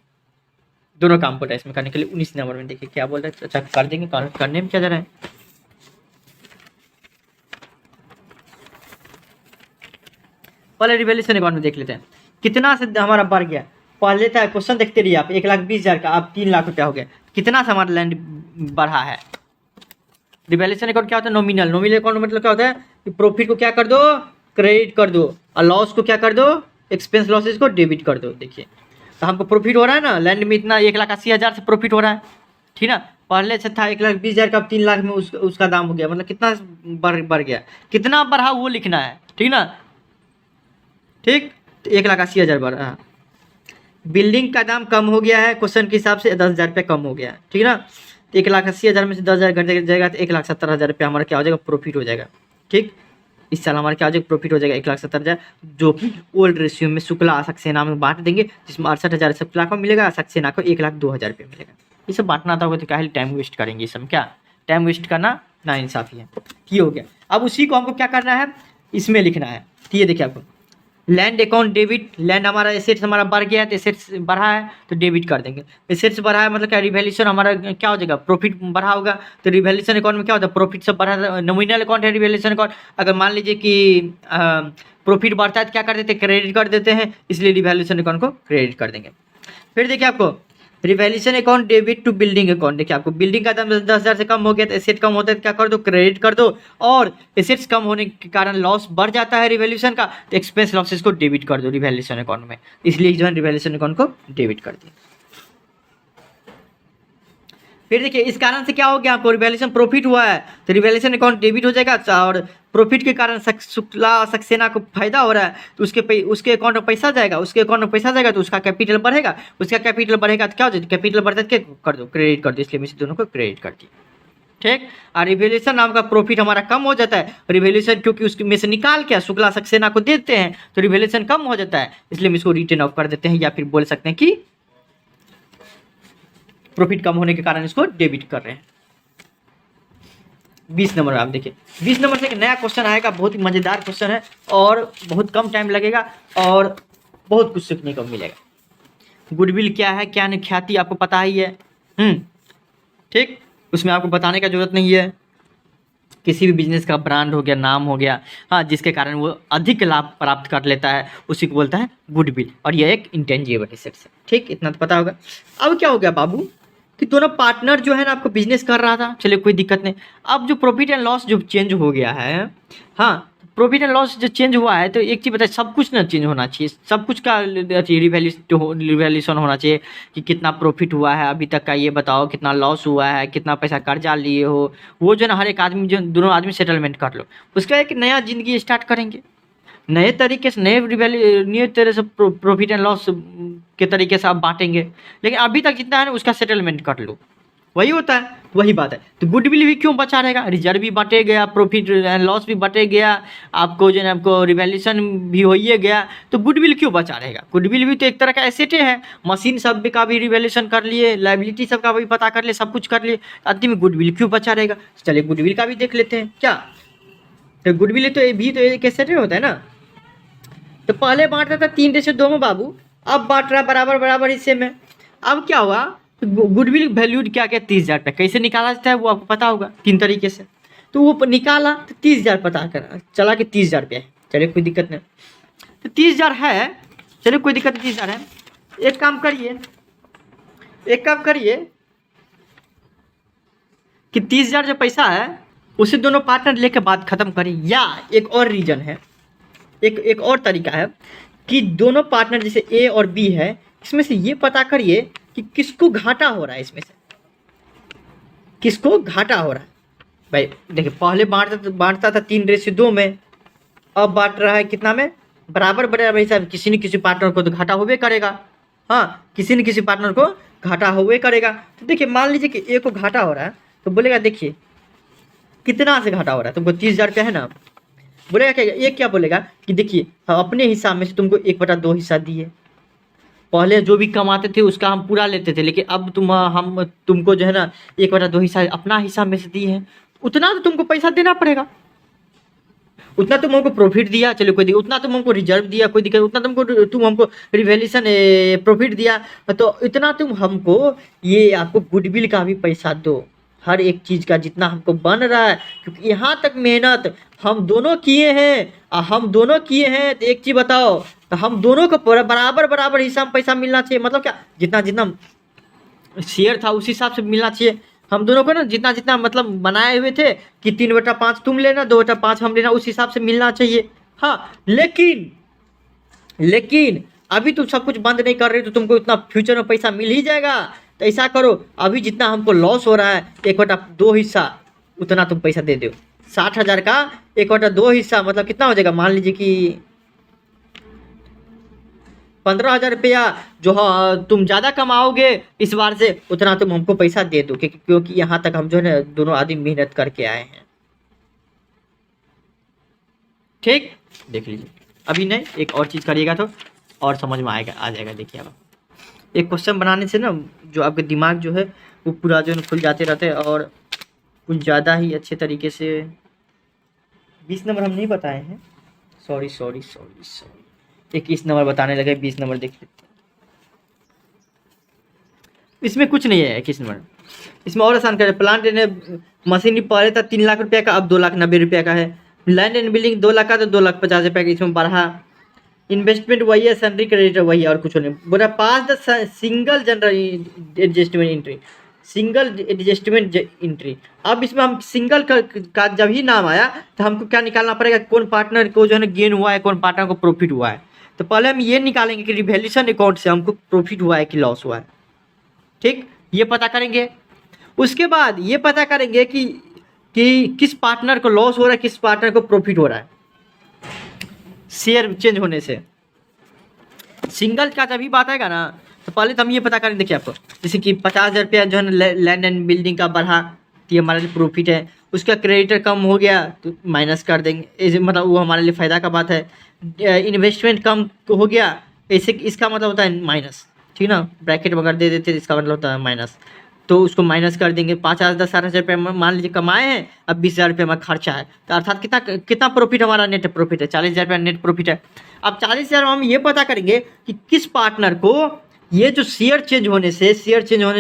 दोनों काम को इसमें करने के लिए। 19 नंबर में देखिए क्या बोल रहे हैं, अच्छा कर देंगे, करने में क्या जा रहा है। पहले रिवैल्यूएशन अकाउंट में देख लेते हैं कितना से हमारा बढ़ गया। पहले था क्वेश्चन देखते रहिए आप, 1,20,000 का अब 3 लाख रुपया हो गया, कितना से हमारा लैंड बढ़ा है। रिवैल्यूएशन अकाउंट क्या होता है, नॉमिनल। नॉमिनल अकाउंट मतलब क्या होता है कि प्रॉफिट को क्या कर दो, क्रेडिट कर दो, और लॉस को क्या कर दो, एक्सपेंस लॉसेज को डेबिट कर दो। देखिए तो हमको प्रॉफिट हो रहा है ना, लैंड में इतना 1,80,000 से प्रॉफिट हो रहा है, ठीक ना। पहले से था 1,20,000 का, अब 3 लाख में उसका दाम हो गया, मतलब कितना बढ़ गया, कितना बढ़ा वो लिखना है, ठीक ना, ठीक। तो 1,80,000 बढ़ा। बिल्डिंग का दाम कम हो गया है क्वेश्चन के हिसाब से, 10,000 रुपये कम हो गया है, ठीक ना। तो 1,80,000 में से 10,000 घट जाएगा तो 1,70,000 रुपया हमारा क्या हो जाएगा, प्रॉफिट हो जाएगा, ठीक। इस साल हमारा क्या हो जाएगा, प्रॉफिट हो जाएगा 1,70,000, जो कि ओल्ड रेशियो में शुक्ला सक्सेना में बांट देंगे, जिसमें 68,000 शुक्ला को मिलेगा, सक्सेना को 1,02,000 रुपये मिलेगा। ये सब बांटना था होगा तो क्या टाइम वेस्ट करेंगे, सब क्या टाइम वेस्ट करना नाइंसाफ़ी है। ये हो गया, अब उसी को हमको क्या करना है, इसमें लिखना है। तो ये देखिए आपको लैंड अकाउंट डेबिट, लैंड हमारा एसेट्स हमारा बढ़ गया है तो एसेट्स बढ़ा है तो डेबिट कर देंगे। एसेट्स बढ़ा है मतलब क्या, रिवैल्यूएशन हमारा क्या हो जाएगा, प्रॉफिट बढ़ा होगा तो रिवैल्यूएशन अकाउंट में क्या होता है, प्रॉफिट सब बढ़ा, नॉमिनल अकाउंट है रिवैल्यूएशन अकाउंट। अगर मान लीजिए कि प्रॉफिट बढ़ता है तो क्या कर देते हैं, क्रेडिट कर देते हैं, इसलिए रिवैल्यूएशन अकाउंट को क्रेडिट कर देंगे। फिर देखिए आपको revaluation account debit to building account, देखिए आपको बिल्डिंग का दाम 10,000 से कम हो गया तो एसेट कम होता है तो क्या कर दो, क्रेडिट कर दो, और एसेट्स कम होने के कारण लॉस बढ़ जाता है रिवैल्यूएशन का, तो एक्सपेंस लॉसेस को डेबिट कर दो रिवैल्यूएशन अकाउंट में, इसलिए जो है रिवैल्यूएशन अकाउंट को डेबिट कर दिया। फिर देखिए इस कारण से क्या हो गया, आपको रिवैल्यूएशन प्रॉफिट हुआ है तो रिवैल्यूएशन अकाउंट डेबिट हो जाएगा, और प्रॉफिट के कारण शुक्ला सक्सेना को फायदा हो रहा है तो उसके अकाउंट में पैसा जाएगा, उसके अकाउंट में पैसा जाएगा तो उसका कैपिटल बढ़ेगा, उसका कैपिटल बढ़ेगा तो क्या हो जाएगा, कैपिटल बढ़ता है क्या कर दो, क्रेडिट कर दो, इसलिए मैं दोनों को क्रेडिट कर दी, ठीक। और रिवैल्यूएशन नाम का प्रॉफिट हमारा कम हो जाता है, रिवैल्यूएशन क्योंकि उसके में से निकाल के शुक्ला सक्सेना को देते हैं तो रिवैल्यूएशन कम हो जाता है, इसलिए हम इसको रिटर्न ऑफ कर देते हैं, या फिर बोल सकते हैं कि प्रॉफिट कम होने के कारण इसको डेबिट कर रहे हैं। 20 नंबर आप देखिए, 20 नंबर से एक नया क्वेश्चन आएगा, बहुत ही मज़ेदार क्वेश्चन है और बहुत कम टाइम लगेगा और बहुत कुछ सीखने को मिलेगा। गुडविल क्या है क्या नहीं, ख्याति आपको पता ही है, ठीक, उसमें आपको बताने का जरूरत नहीं है। किसी भी बिजनेस का ब्रांड हो गया, नाम हो गया, हाँ, जिसके कारण वो अधिक लाभ प्राप्त कर लेता है उसी को बोलता है गुडविल, और यह एक इंटेंजिबल एसेट्स है, ठीक, इतना तो पता होगा। अब क्या हो गया बाबू कि दोनों पार्टनर जो है ना आपको बिजनेस कर रहा था, चलिए कोई दिक्कत नहीं। अब जो प्रॉफिट एंड लॉस जो चेंज हो गया है, हाँ प्रॉफिट एंड लॉस जो चेंज हुआ है तो एक चीज़ बताए, सब कुछ ना चेंज होना चाहिए, सब कुछ का रिवैल्यूएशन होना चाहिए कि कितना प्रॉफिट हुआ है अभी तक का, ये बताओ कितना लॉस हुआ है, कितना पैसा कर्जा लिए हो, वो जो ना हर एक आदमी जो दोनों आदमी सेटलमेंट कर लो। उसका एक नया ज़िंदगी स्टार्ट करेंगे, नए तरीके से, नए तरह से प्रॉफिट एंड लॉस के तरीके से आप बांटेंगे। लेकिन अभी तक जितना है ना उसका सेटलमेंट कर लो, वही होता है, वही बात है। तो गुडविल भी क्यों बचा रहेगा, रिजर्व भी बटे गया, प्रॉफिट एंड लॉस भी बटे गया, आपको जो है आपको रिवैल्यूएशन भी हो ही गया, तो गुडविल क्यों बचा रहेगा। गुडविल भी तो एक तरह का एसेट है, मशीन सब का भी रिवैल्यूएशन कर लिए, लाइबिलिटी सब का भी पता कर लिए, सब कुछ कर लिए, अंतिम में गुडविल क्यों बचा रहेगा। चलिए गुडविल का भी देख लेते हैं क्या। तो गुडविल तो एक एसेट होता है ना। तो पहले बांटता था 3:2 में बाबू, अब बांट रहा बराबर बराबर हिस्से में। अब क्या हुआ, गुडविल वैल्यूड क्या क्या 30,000 रुपये, कैसे निकाला जाता है वो आपको पता होगा 3 तरीके से। तो वो निकाला तो 30,000 पता करा चला कि 30,000 रुपये है, चलिए कोई दिक्कत नहीं। तो 30,000 है, चलिए कोई दिक्कत नहीं, 30,000 है। एक काम करिए कि 30,000 जो पैसा है उसे दोनों पार्टनर लेके बात खत्म करें। या एक और रीजन है, एक और तरीका है कि दोनों पार्टनर जैसे ए और बी है, इसमें से ये पता करिए कि किसको घाटा हो रहा है, इसमें से किसको घाटा हो रहा है। भाई देखिए पहले बांटता था 3:2 में, अब बांट रहा है कितना में, बराबर बराबर हिसाब। किसी न किसी पार्टनर को तो घाटा होबे करेगा, हाँ किसी न किसी पार्टनर को घाटा होबे करेगा। तो देखिए मान लीजिए कि ए को घाटा हो रहा है, तो बोलेगा देखिए कितना से घाटा हो रहा है, तुमको 30,000 रुपया है ना, बोलेगा क्या, ये क्या बोलेगा कि देखिए अपने हिसाब में से तुमको 1/2 हिस्सा दिए, पहले जो भी कमाते थे उसका हम पूरा लेते थे, लेकिन अब हम तुमको जो है ना 1/2 हिस्सा अपना हिस्सा में से दिए हैं, उतना तो तुमको पैसा देना पड़ेगा। उतना तुम हमको प्रॉफिट दिया, चलो कोई दिक्कत, उतना तुम हमको रिजर्व दिया, कोई दिक्कत, उतना तुम हमको रिवैल्यूएशन प्रॉफिट दिया, तो इतना तुम हमको ये आपको गुडविल का भी पैसा दो, हर एक चीज़ का जितना हमको बन रहा है, क्योंकि यहाँ तक मेहनत हम दोनों किए हैं। तो एक चीज़ बताओ, तो हम दोनों को बराबर बराबर हिस्सा में पैसा मिलना चाहिए। मतलब क्या, जितना जितना शेयर था उस हिसाब से मिलना चाहिए हम दोनों को ना, जितना जितना मतलब बनाए हुए थे कि 3/5 तुम लेना, 2/5 हम लेना, उस हिसाब से मिलना चाहिए। हाँ लेकिन अभी तुम सब कुछ बंद नहीं कर रहे, तो तुमको इतना फ्यूचर में पैसा मिल ही जाएगा। तो ऐसा करो, अभी जितना हमको लॉस हो रहा है 1/2 हिस्सा, उतना तुम पैसा दे दो। 60,000 का 1/2 हिस्सा मतलब कितना हो जाएगा, मान लीजिए कि 15,000 रुपया जो तुम ज़्यादा कमाओगे इस बार से, उतना तुम हमको पैसा दे दो, क्योंकि यहाँ तक हम जो है ना दोनों आदमी मेहनत करके आए हैं। ठीक, देख लीजिए। अभी नहीं, एक और चीज़ करिएगा तो और समझ में आ जाएगा। देखिए अब एक क्वेश्चन बनाने से ना जो आपके दिमाग जो है वो पूरा जो है खुल जाते रहते हैं, और कुछ ज़्यादा ही अच्छे तरीके से। 20 नंबर हम नहीं बताए हैं, सॉरी। 21 नंबर बताने लगे, 20 नंबर देख लेते हैं। इसमें कुछ नहीं है 21 नंबर, इसमें और आसान करें। प्लांट एंड मशीनरी पहले था 3 लाख रुपये का, अब 2,90,000 रुपये का है। लैंड एंड बिल्डिंग 2 लाख का, तो 2,50,000 रुपये का इसमें बढ़ा। इन्वेस्टमेंट वही है, सैलरी क्रेडिट वही है, और कुछ नहीं। बोला pass the single journal adjustment entry, single adjustment entry. अब इसमें हम सिंगल का जब ही नाम आया तो हमको क्या निकालना पड़ेगा, कौन पार्टनर को जो है ना गेन हुआ है, कौन पार्टनर को प्रॉफिट हुआ है। तो पहले हम ये निकालेंगे कि रिवैल्यूएशन अकाउंट से हमको प्रॉफिट हुआ है कि लॉस हुआ है। ठीक, ये पता करेंगे। उसके बाद ये पता करेंगे कि किस पार्टनर को लॉस हो रहा है, किस पार्टनर को प्रॉफिट हो रहा है शेयर चेंज होने से। सिंगल का जब भी बात आएगा ना, तो पहले तो हम ये पता करें। देखिए आपको जैसे कि 50,000 रुपया जो है ना लैंड एंड बिल्डिंग का बढ़ा, तो ये हमारे लिए प्रॉफिट है। उसका क्रेडिटर कम हो गया तो माइनस कर देंगे, मतलब वो हमारे लिए फ़ायदा का बात है। इन्वेस्टमेंट कम हो गया, ऐसे इसका मतलब होता है माइनस, ठीक ना, ब्रैकेट वगैरह दे देते, इसका मतलब होता है माइनस, तो उसको माइनस कर देंगे। 5,000 10,000 रुपये मान लीजिए कमाए हैं, अब 20,000 रुपये हमारा खर्चा है, तो अर्थात कितना प्रॉफिट हमारा नेट प्रॉफिट है, 40,000 रुपया नेट प्रॉफिट है। अब 40,000 हम ये पता करेंगे कि किस पार्टनर को ये जो शेयर चेंज होने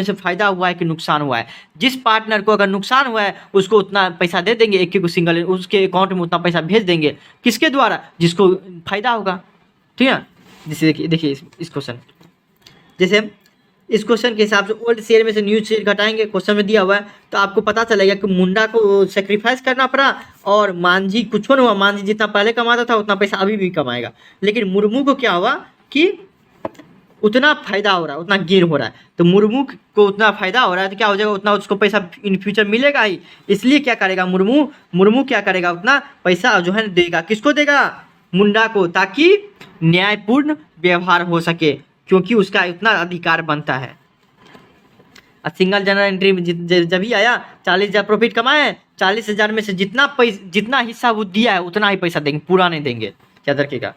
से फ़ायदा हुआ है कि नुकसान हुआ है। जिस पार्टनर को अगर नुकसान हुआ है उसको उतना पैसा दे देंगे, एक को सिंगल उसके अकाउंट में उतना पैसा भेज देंगे, किसके द्वारा, जिसको फ़ायदा होगा। ठीक है, जैसे देखिए इस क्वेश्चन, जैसे इस क्वेश्चन के हिसाब से ओल्ड शेयर में से न्यू शेयर घटाएंगे, क्वेश्चन में दिया हुआ है, तो आपको पता चलेगा कि मुंडा को सेक्रीफाइस करना पड़ा और मांझी कुछ नहीं हुआ, मांझी जितना पहले कमाता था उतना पैसा अभी भी कमाएगा। लेकिन मुर्मू को क्या हुआ कि उतना फायदा हो रहा है, उतना गेन हो रहा है, तो मुर्मू को उतना फायदा हो रहा है तो क्या हो जाएगा, उतना उसको पैसा इन फ्यूचर मिलेगा ही। इसलिए क्या करेगा मुर्मू क्या करेगा, उतना पैसा जो है देगा, किसको देगा, मुंडा को, ताकि न्यायपूर्ण व्यवहार हो सके, क्योंकि उसका इतना अधिकार बनता है। सिंगल जनरल एंट्री में जब ही आया 40,000 प्रॉफिट कमाए, 40,000 में से जितना हिस्सा वो दिया है उतना ही पैसा देंगे, पूरा नहीं देंगे, क्या रखिएगा,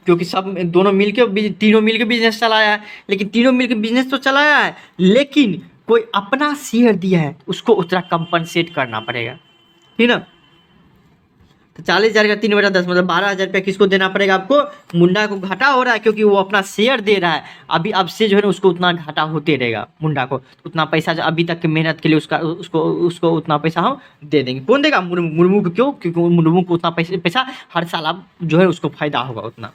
क्योंकि सब तीनों मिलके बिजनेस चलाया है। लेकिन तीनों मिलके बिजनेस तो चलाया है, लेकिन कोई अपना शेयर दिया है उसको उतना कंपनसेट करना पड़ेगा, ठीक ना। तो 40,000 का 3/10 मतलब 12,000 रुपया किसको देना पड़ेगा, आपको, मुंडा को घाटा हो रहा है क्योंकि वो अपना शेयर दे रहा है। अभी अब से जो है ना उसको उतना घाटा होते रहेगा, मुंडा को उतना पैसा जो अभी तक की मेहनत के लिए उसको उतना पैसा हम दे देंगे। कौन देगा, मुर्मू को। क्यों, क्योंकि मुर्मू को उतना पैसा हर साल अब जो है उसको फायदा होगा उतना,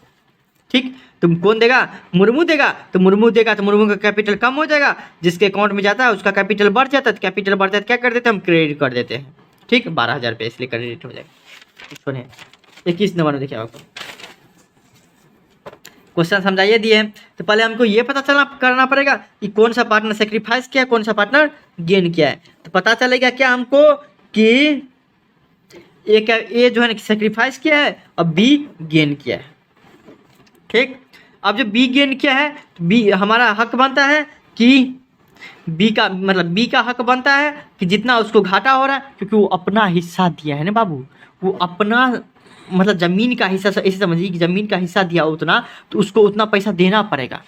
ठीक। तुम कौन देगा, मुर्मू देगा, तो मुर्मू का कैपिटल कम हो जाएगा, जिसके अकाउंट में जाता है उसका कैपिटल बढ़ जाता है, तो कैपिटल बढ़ जाता है क्या कर देते हैं हम, क्रेडिट कर देते हैं, ठीक। 12,000 रुपये इसलिए क्रेडिट हो जाएगा। सुनिए 21 नंबर में देखिए, आपको क्वेश्चन समझाइए दिए हैं, तो पहले हमको ये पता करना पड़ेगा कि कौन सा पार्टनर सेक्रीफाइस किया है, कौन सा पार्टनर गेन किया है। तो पता चलेगा क्या हमको कि एक ए जो है ना सेक्रीफाइस किया है और बी गेन किया है, ठीक। अब जब बी गेन किया है तो बी हमारा हक बनता है कि बी का हक बनता है कि जितना उसको घाटा हो रहा है, क्योंकि वो अपना हिस्सा दिया है ना बाबू, वो अपना मतलब ज़मीन का हिस्सा, ऐसे समझिए कि ज़मीन का हिस्सा दिया उतना, तो उसको उतना पैसा देना पड़ेगा,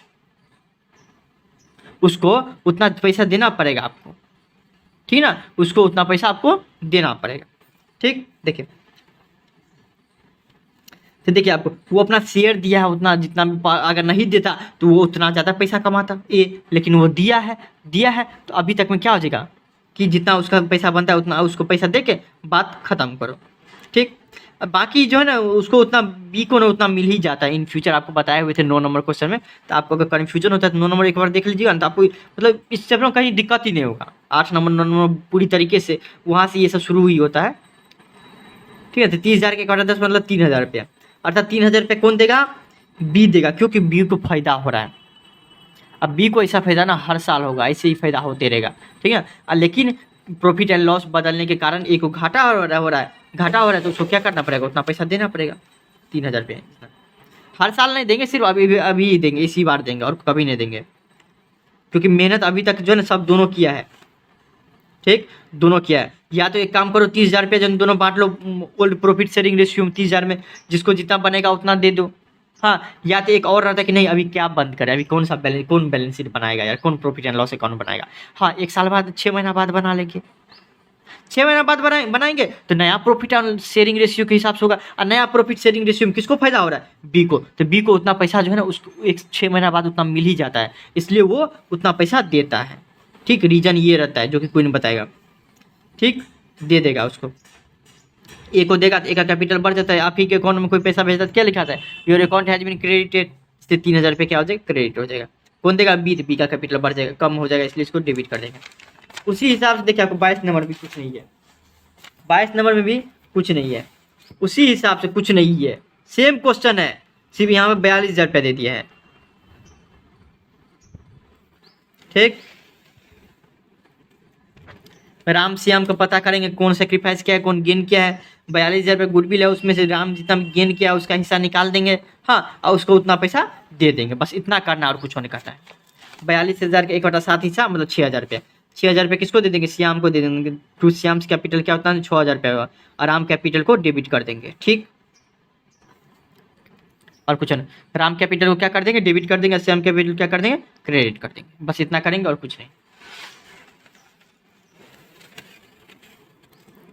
उसको उतना पैसा देना पड़ेगा आपको, ठीक ना, उसको उतना पैसा आपको देना पड़ेगा, ठीक। देखिए तो देखिए आपको वो अपना शेयर दिया है उतना, जितना अगर नहीं देता तो वो उतना ज़्यादा पैसा कमाता ए, लेकिन वो दिया है तो अभी तक में क्या हो जाएगा कि जितना उसका पैसा बनता है उतना उसको पैसा दे के बात ख़त्म करो, ठीक। अब बाकी जो है ना उसको उतना बी को ना उतना मिल ही जाता है इन फ्यूचर, आपको बताए हुए थे 9 नंबर क्वेश्चन में। तो आपको अगर कन्फ्यूजन होता है तो 9 नंबर एक बार देख लीजिएगा, तो आपको मतलब इस चैप्टर में कहीं दिक्कत ही नहीं होगा। 8 नंबर 9 नंबर पूरी तरीके से वहाँ से ये सब शुरू ही होता है, ठीक है। तो 30,000 के 10 मतलब 3,000 रुपया, अर्थात 3,000 रुपये कौन देगा, बी देगा, क्योंकि बी को फायदा हो रहा है। अब बी को ऐसा फायदा ना हर साल होगा, ऐसे ही फायदा होते रहेगा, ठीक है। लेकिन प्रॉफिट एंड लॉस बदलने के कारण एक को घाटा हो रहा है तो उसको क्या करना पड़ेगा, उतना पैसा देना पड़ेगा, 3,000 रुपये। हर साल नहीं देंगे, सिर्फ अभी ही देंगे, इसी बार देंगे और कभी नहीं देंगे, क्योंकि मेहनत अभी तक जो है ना सब दोनों किया है, ठीक, दोनों किया है। या तो एक काम करो 30,000 रुपये जन दोनों बांट लो, ओल्ड प्रॉफिट शेयरिंग रेशियो 30,000 में, जिसको जितना बनेगा उतना दे दो, हाँ। या तो एक और रहता है कि नहीं अभी क्या बंद करें, अभी कौन बैलेंस शीट बनाएगा यार, कौन प्रॉफिट एंड लॉस अकाउंट बनाएगा, हाँ 1 साल बाद 6 महीना बाद बना लेंगे, 6 महीना बाद बनाएंगे तो नया प्रॉफिट एंड शेयरिंग रेशियो के हिसाब से होगा। और नया प्रॉफिट शेयरिंग रेशियो में किसको फायदा हो रहा है, बी को, तो बी को उतना पैसा जो है ना उसको 6 महीना बाद उतना मिल ही जाता है, इसलिए वो उतना पैसा देता है, ठीक। रीजन ये रहता है जो कि कोई नहीं बताएगा, ठीक, दे देगा उसको, ए को देगा तो ए का कैपिटल बढ़ जाता है। आप ही के अकाउंट में कोई पैसा भेजता है तो क्या लिखा था, your account has been credited, इससे 3,000 रुपये क्या हो जाएगा, क्रेडिट हो जाएगा। कौन देगा, बी, तो बी का कैपिटल बढ़ जाएगा, कम हो जाएगा, इसलिए इसको डेबिट कर देंगे। उसी हिसाब से देखिए आपको 22 नंबर भी कुछ नहीं है, 22 नंबर में भी कुछ नहीं है, उसी हिसाब से कुछ नहीं है, सेम क्वेश्चन है, सिर्फ यहाँ पर 42,000 रुपये दे दिया है, ठीक। राम श्याम का पता करेंगे कौन सेक्रीफाइस किया है, कौन गेन किया है। 42,000 रुपये गुडविल है, उसमें से राम जितना गेन किया है उसका हिस्सा निकाल देंगे, हाँ, और उसको उतना पैसा दे देंगे, बस इतना करना और कुछ नहीं करना है। 42,000 के 1/7 हिस्सा मतलब 6,000 रुपये, 6,000 रुपये किसको दे देंगे, श्याम को दे देंगे, टू श्याम कैपिटल क्या होता है 6,000 रुपये होगा, और राम कैपिटल को डेबिट कर देंगे, ठीक। और कुछ नहीं, राम कैपिटल को क्या कर देंगे, डेबिट कर देंगे, श्याम कैपिटल क्या कर देंगे, क्रेडिट कर देंगे, बस इतना करेंगे और कुछ नहीं।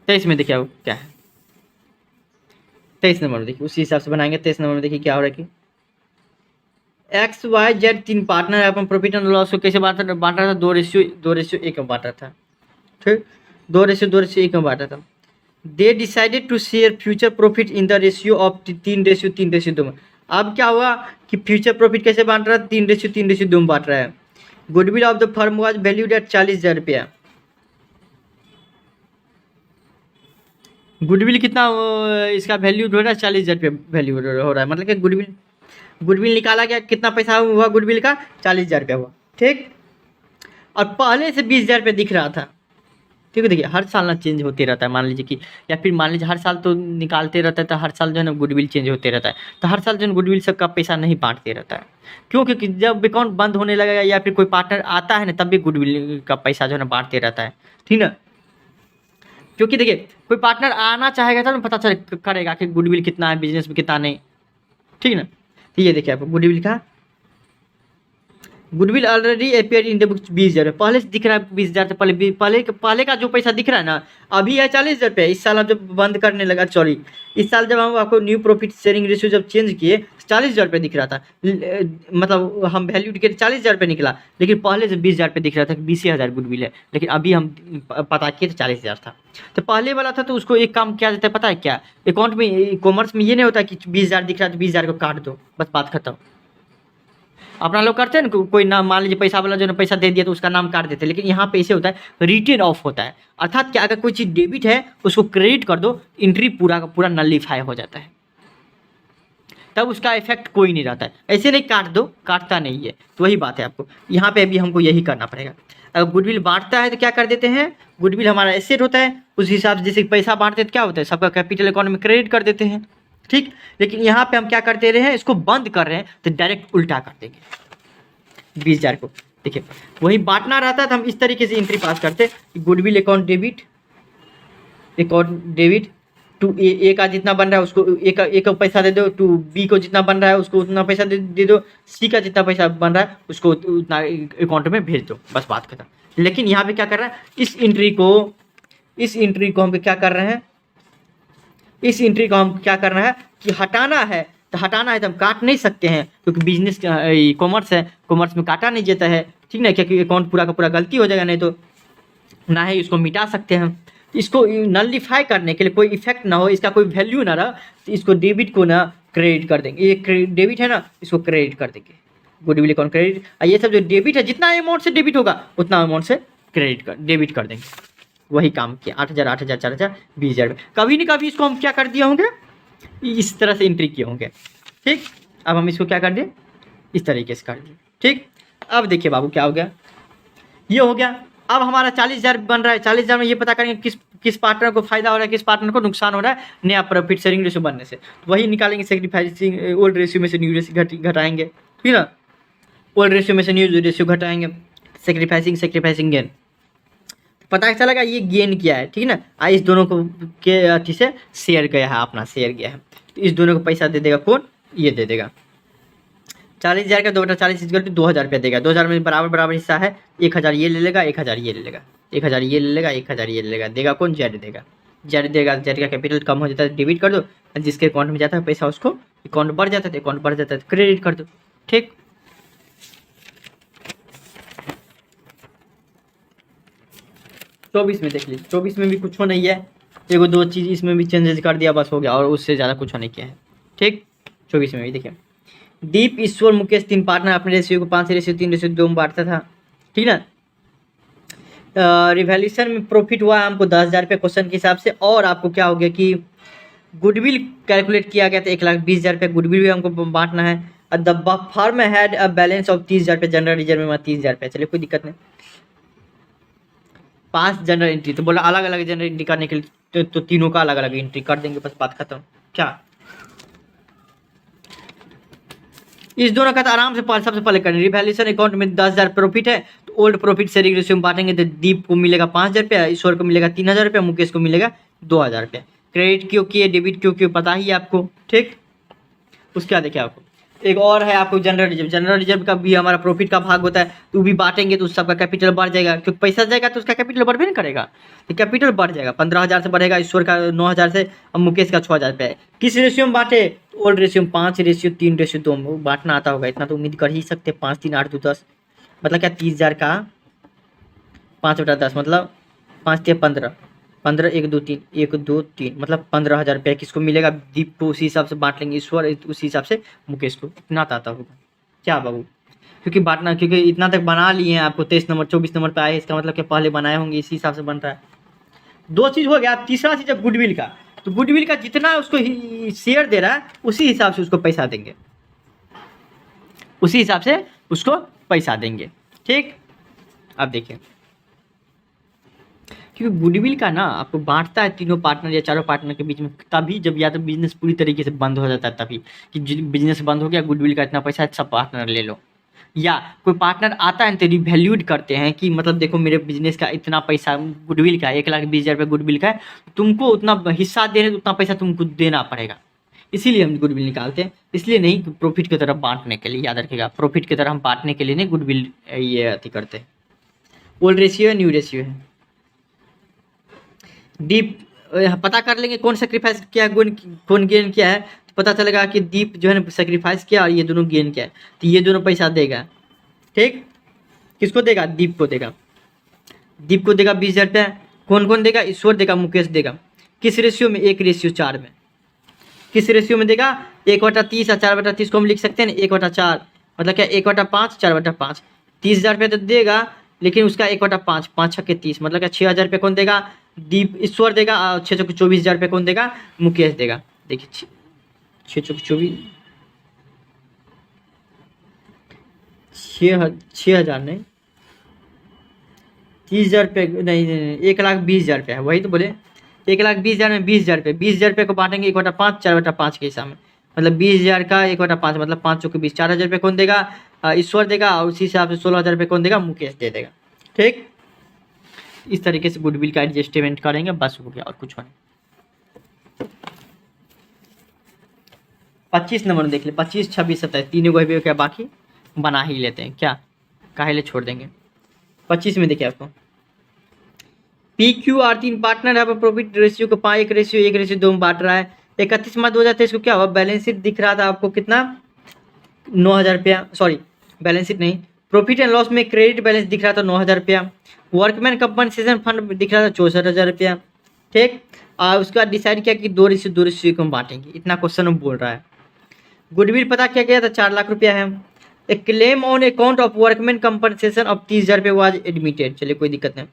23 में देखिए क्या है, 23 नंबर में देखिए उसी हिसाब से बनाएंगे। 23 नंबर में देखिए क्या हो रहा है कि XYZ 3 partner upon profit and loss को कैसे बांटा था, 2:1 में बांटा था, ठीक, 2:1 में बांटा था। They decided to share future profit in the ratio of 3:2 में। अब क्या हुआ कि फ्यूचर प्रॉफिट कैसे बांट रहा है, 3:3:2 में बांट रहा है। Goodwill of the firm was valued at 40,000 रुपया। गुडविल कितना इसका वैल्यू हो रहा है, 40,000 रुपया वैल्यू हो रहा है। मतलब कि गुडविल गुडविल निकाला गया, कितना पैसा हुआ गुडविल का, 40,000 रुपया हुआ। ठीक, और पहले से 20,000 रुपया दिख रहा था। ठीक है, देखिए हर साल ना चेंज होते रहता है, मान लीजिए कि, या फिर मान लीजिए हर साल तो निकालते रहता है, तो हर साल जो है ना गुडविल चेंज होते रहता है, तो हर साल जो है गुडविल सबका पैसा नहीं बांटते रहता है। क्यों? क्योंकि जब अकाउंट बंद होने लगेगा या फिर कोई पार्टनर आता है ना, तब भी गुडविल का पैसा जो है ना बांटते रहता है। ठीक ना, क्योंकि देखिए कोई पार्टनर आना चाहेगा तब ना पता चल करेगा कि गुडविल कितना है, बिजनेस में कितना नहीं। ठीक ना, तो ये देखिए आपको गुडविल का, goodwill already appear in the book 20,000, पहले से दिख रहा है 20,000 से पहले का जो पैसा दिख रहा है ना, अभी है 40,000 रुपया। इस साल हम जब बंद करने लगा, सॉरी इस साल जब हम आपको न्यू प्रॉफिट शेयरिंग रेशियो जब चेंज किए, 40,000 रुपया दिख रहा था। मतलब हम वैल्यू के 40,000 रुपया निकला, लेकिन पहले से 20,000 रुपया दिख रहा था कि 20,000 गुडविल है, लेकिन अभी हम पता किए तो 40,000 था। तो पहले वाला था, तो उसको एक काम क्या देता है पता है क्या, अकाउंट में कॉमर्स में ये नहीं होता कि 20,000 दिख रहा है तो 20,000 को काट दो, बस बात खत्म। अपना लोग करते हैं ना, कोई नाम मान लीजिए पैसा वाला जो ना पैसा दे दिया तो उसका नाम काट देते हैं, लेकिन यहाँ पे ऐसे होता है रिटेन ऑफ होता है। अर्थात क्या, अगर कोई चीज़ डेबिट है उसको क्रेडिट कर दो, एंट्री पूरा का पूरा नलीफाई हो जाता है, तब उसका इफेक्ट कोई नहीं रहता है। ऐसे नहीं काट दो, काटता नहीं है। तो वही बात है, आपको यहाँ पे अभी हमको यही करना पड़ेगा। अगर गुडविल बांटता है तो क्या कर देते हैं, गुडविल हमारा एसेट होता है, उस हिसाब से जैसे पैसा बांटते हैं तो क्या होता है, सबका कैपिटल अकाउंट में क्रेडिट कर देते हैं। ठीक, लेकिन यहाँ पे हम क्या करते रहे हैं, इसको बंद कर रहे हैं तो डायरेक्ट उल्टा कर देंगे 20,000 को। देखिए वही बांटना रहता है तो हम इस तरीके से एंट्री पास करते हैं, गुडविल अकाउंट डेबिट टू ए का जितना बन रहा है उसको ए का पैसा दे दो, टू बी को जितना बन रहा है उसको उतना पैसा दे दो, सी का जितना पैसा बन रहा है उसको उतना अकाउंट में भेज दो, बस बात खत्म। लेकिन यहाँ पे क्या कर रहा है, इस एंट्री को हम क्या कर रहे हैं, इस एंट्री को हम क्या करना है कि हटाना है। तो हटाना है तो हम काट नहीं सकते हैं, क्योंकि बिजनेस कॉमर्स है, कॉमर्स में काटा नहीं जाता है। ठीक ना, क्योंकि अकाउंट पूरा का पूरा गलती हो जाएगा, नहीं तो ना ही इसको मिटा सकते हैं। इसको नलिफाई करने के लिए, कोई इफेक्ट ना हो, इसका कोई वैल्यू ना रहा, तो इसको डेबिट को ना क्रेडिट कर देंगे। ये डेबिट है ना, इसको क्रेडिट कर देंगे, गुडविल अकाउंट क्रेडिट। और ये सब जो डेबिट है, जितना अमाउंट से डेबिट होगा उतना अमाउंट से डेबिट कर देंगे। वही काम किया, 8,000 8,000 4,000 20,000। कभी न कभी इसको हम क्या कर दिए होंगे, इस तरह से एंट्री किए होंगे। ठीक, अब हम इसको क्या कर दिए, इस तरीके से कर दिए। ठीक, अब देखिए बाबू क्या हो गया, ये हो गया। अब हमारा 40,000 बन रहा है। 40,000 में ये पता करेंगे किस पार्टनर को फायदा हो रहा है, किस पार्टनर को नुकसान हो रहा है नया प्रॉफिट शेयरिंग रेशियो बनने से। तो वही निकालेंगे, सेक्रीफाइसिंग ओल्ड रेशियो में से न्यू रेशियो घटाएंगे। ठीक ना, ओल्ड रेशियो में से न्यू रेशियो घटाएंगे, सेक्रीफाइसिंग गेन। पता चलेगा ये गेन किया है। ठीक है ना, इस दोनों को के अथी से शेयर गया है, अपना शेयर गया है, तो इस दोनों को पैसा दे देगा कौन, ये दे देगा। 40,000 का 2/40 = 2,000 रुपया देगा। 2,000 में बराबर हिस्सा है, 1,000 ये ले लेगा, 1,000 ये ले लेगा, 1,000 ये ले लेगा, 1,000 ये ले लेगा। देगा कौन, जेड देगा। जेड देगा, जेड का कैपिटल कम हो जाता है डेबिट कर दो, जिसके अकाउंट में जाता है पैसा उसको अकाउंट बढ़ जाता है, अकाउंट बढ़ जाता है क्रेडिट कर दो। ठीक, 24 में देख लीजिए, 24 में भी कुछ नहीं है, एगो दो चीज़ इसमें भी चेंजेस कर दिया, बस हो गया, और उससे ज़्यादा कुछ नहीं किया है। ठीक, 24 में भी देखिए, दीप, ईश्वर, मुकेश 3 पार्टनर अपने रेशियो को 5:3:2 में बांटता था। ठीक ना, रिवैल्यूएशन में प्रॉफिट हुआ हमको 10,000 रुपये क्वेश्चन के हिसाब से। और आपको क्या हो गया कि गुडविल कैलकुलेट किया गया था, 1,20,000 रुपये गुडविल भी हमको बांटना है। The firm had a balance of 30,000 रुपये, जनरल रिजर्व में 30,000 रुपये। चलिए कोई दिक्कत नहीं, 5 जनरल एंट्री, तो बोला अलग अलग जनरल एंट्री करने के लिए तो तीनों का अलग अलग एंट्री कर देंगे, बस बात खत्म। क्या इस दोनों का तो आराम से सबसे पहले करेंगे। रिवैल्यूएशन अकाउंट में 10,000 प्रॉफिट है, तो ओल्ड प्रॉफिट शेयरिंग रेशियो में बांटेंगे, तो दीप को मिलेगा 5,000 रुपया, ईश्वर को मिलेगा 3,000 रुपया, मुकेश को मिलेगा 2,000 रुपया। क्रेडिट क्यों किए, डेबिट क्यों पता ही है आपको। ठीक, उसके बाद देखिए आपको एक और है, आपको जनरल रिजर्व। जनरल रिजर्व का भी हमारा प्रॉफिट का भाग होता है, तो भी बांटेंगे तो सबका कैपिटल बढ़ जाएगा, क्योंकि पैसा जाएगा तो उसका कैपिटल बढ़ भी नहीं करेगा, तो कैपिटल बढ़ जाएगा। 15,000 से बढ़ेगा, ईश्वर का 9,000 से, अब मुकेश का 6,000 रुपया है। किस रेशियो में बांटे, ओल्ड रेशियो में 5:3:2 में बांटना आता होगा, इतना तो उम्मीद कर ही सकते। 5 3 8 2 10, मतलब क्या 30,000 का 5/10, मतलब 5 3 15, 15 1 2 3 1 2 3 मतलब 15,000 रुपया किसको मिलेगा? दीप को। उसी हिसाब से बांट लेंगे, ईश्वर उसी हिसाब से मुकेश को। इतना आता होगा क्या बाबू? क्योंकि बांटना, क्योंकि इतना तक बना लिए हैं, आपको 23 नंबर 24 नंबर पे आए, इसका मतलब कि पहले बनाए होंगे, इसी हिसाब से बन रहा है। दो चीज़ हो गया। तीसरा चीज़ है गुडविल का। तो गुडविल का जितना उसको शेयर दे रहा है उसी हिसाब से उसको पैसा देंगे, उसी हिसाब से उसको पैसा देंगे। ठीक, अब देखिए, क्योंकि गुडविल का ना आपको बांटता है तीनों पार्टनर या चारों पार्टनर के बीच में, तभी जब या तो बिजनेस पूरी तरीके से बंद हो जाता है, तभी कि बिजनेस बंद हो गया, गुडविल का इतना पैसा है, सब पार्टनर ले लो। या कोई पार्टनर आता है तो रिवैल्यूड करते हैं कि मतलब देखो मेरे बिजनेस का इतना पैसा गुडविल का है, 1,20,000 रुपये गुडविल का है, तुमको उतना हिस्सा देने, उतना पैसा तुमको देना पड़ेगा, इसीलिए हम गुडविल निकालते हैं। इसलिए नहीं, प्रॉफिट की तरफ बांटने के लिए, याद रखिएगा, प्रॉफिट की तरफ हम बांटने के लिए नहीं गुडविल ये अति करते हैं। ओल्ड रेशियो है, न्यू रेशियो है। दीप पता कर लेंगे कौन सेक्रीफाइस किया है, कौन गेन किया है, तो पता चलेगा कि दीप जो है ना सेक्रीफाइस किया और ये दोनों गेन किया है, तो ये दोनों पैसा देगा। ठीक, किसको देगा? दीप को देगा। दीप को देगा 20,000 रुपया। कौन कौन देगा? ईश्वर देगा, मुकेश देगा। किस रेशियो में? 1:4 में। किस रेशियो में देगा? 1/30 और 4/30 को हम लिख सकते हैं 1/4, मतलब क्या 1/5 4/5। 30,000 रुपया तो देगा, लेकिन उसका 1/5, 5 छक्के 30, मतलब क्या 6,000 रुपया कौन देगा? दीप, ईश्वर देगा। 6 चौके 24,000 रुपया कौन देगा? मुकेश देगा। देखिए 6 चौके 24, 6,000 नहीं, 30,000 रुपये नहीं, 1,20,000 रुपया है, वही तो बोले। 1,20,000 में 20,000 रुपये, 20,000 रुपये को बांटेंगे 1/5 4/5 के हिसाब में, मतलब 20,000 का 1/5 मतलब 5 चौके 20, 4,000 रुपये कौन देगा? ईश्वर देगा। और उसी हिसाब से 16,000 रुपये कौन देगा? मुकेश दे देगा। ठीक, इस तरीके से गुडविल का एडजस्टमेंट करेंगे, बस हो गया और कुछ नहीं। 25 नंबर देख ले, 25 26 27 तीनों को क्या बाकी बना ही लेते हैं, क्या काहे छोड़ देंगे। 25 में देखिए आपको PQR 3 पार्टनर है, प्रॉफिट रेशियो को 1:1 में बांट रहा है। 31 मार्च 2023 को क्या हुआ? बैलेंस शीट दिख रहा था आपको कितना? 9,000 रुपया, सॉरी बैलेंस शीट नहीं, प्रॉफिट एंड लॉस में क्रेडिट बैलेंस दिख रहा था 9,000 रुपया। वर्कमैन कंपनसेशन फंड दिख रहा था 64,000 रुपया। ठीक, और उसके बाद डिसाइड किया कि 2:2 को हम बांटेंगे, इतना क्वेश्चन में बोल रहा है। गुडविल पता क्या गया था? 4 लाख रुपया है। A claim on account of workman compensation of 30,000 रुपये वाज एडमिटेड। चलिए कोई दिक्कत नहीं,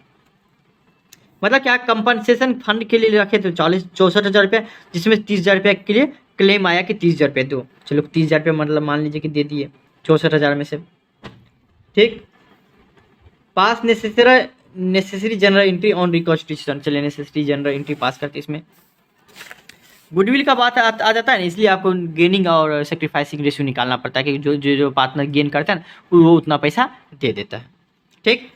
मतलब क्या कंपनसेशन फंड के लिए रखे थे 64,000 रुपये, जिसमें 30,000 रुपये के लिए क्लेम आया कि 30,000 रुपये दो। चलो 30,000 रुपये मतलब मान लीजिए कि दे दिए 64,000 में से। ठीक, पास necessary journal entry on reconstitution. चलिए नेसेसरी जनरल एंट्री पास करते इसमें। गुडविल का बात आ जाता है ना, इसलिए आपको गेनिंग और सेक्रीफाइसिंग रेशियो निकालना पड़ता है कि जो पार्टनर गेन करता है ना वो उतना पैसा दे देता है। ठीक,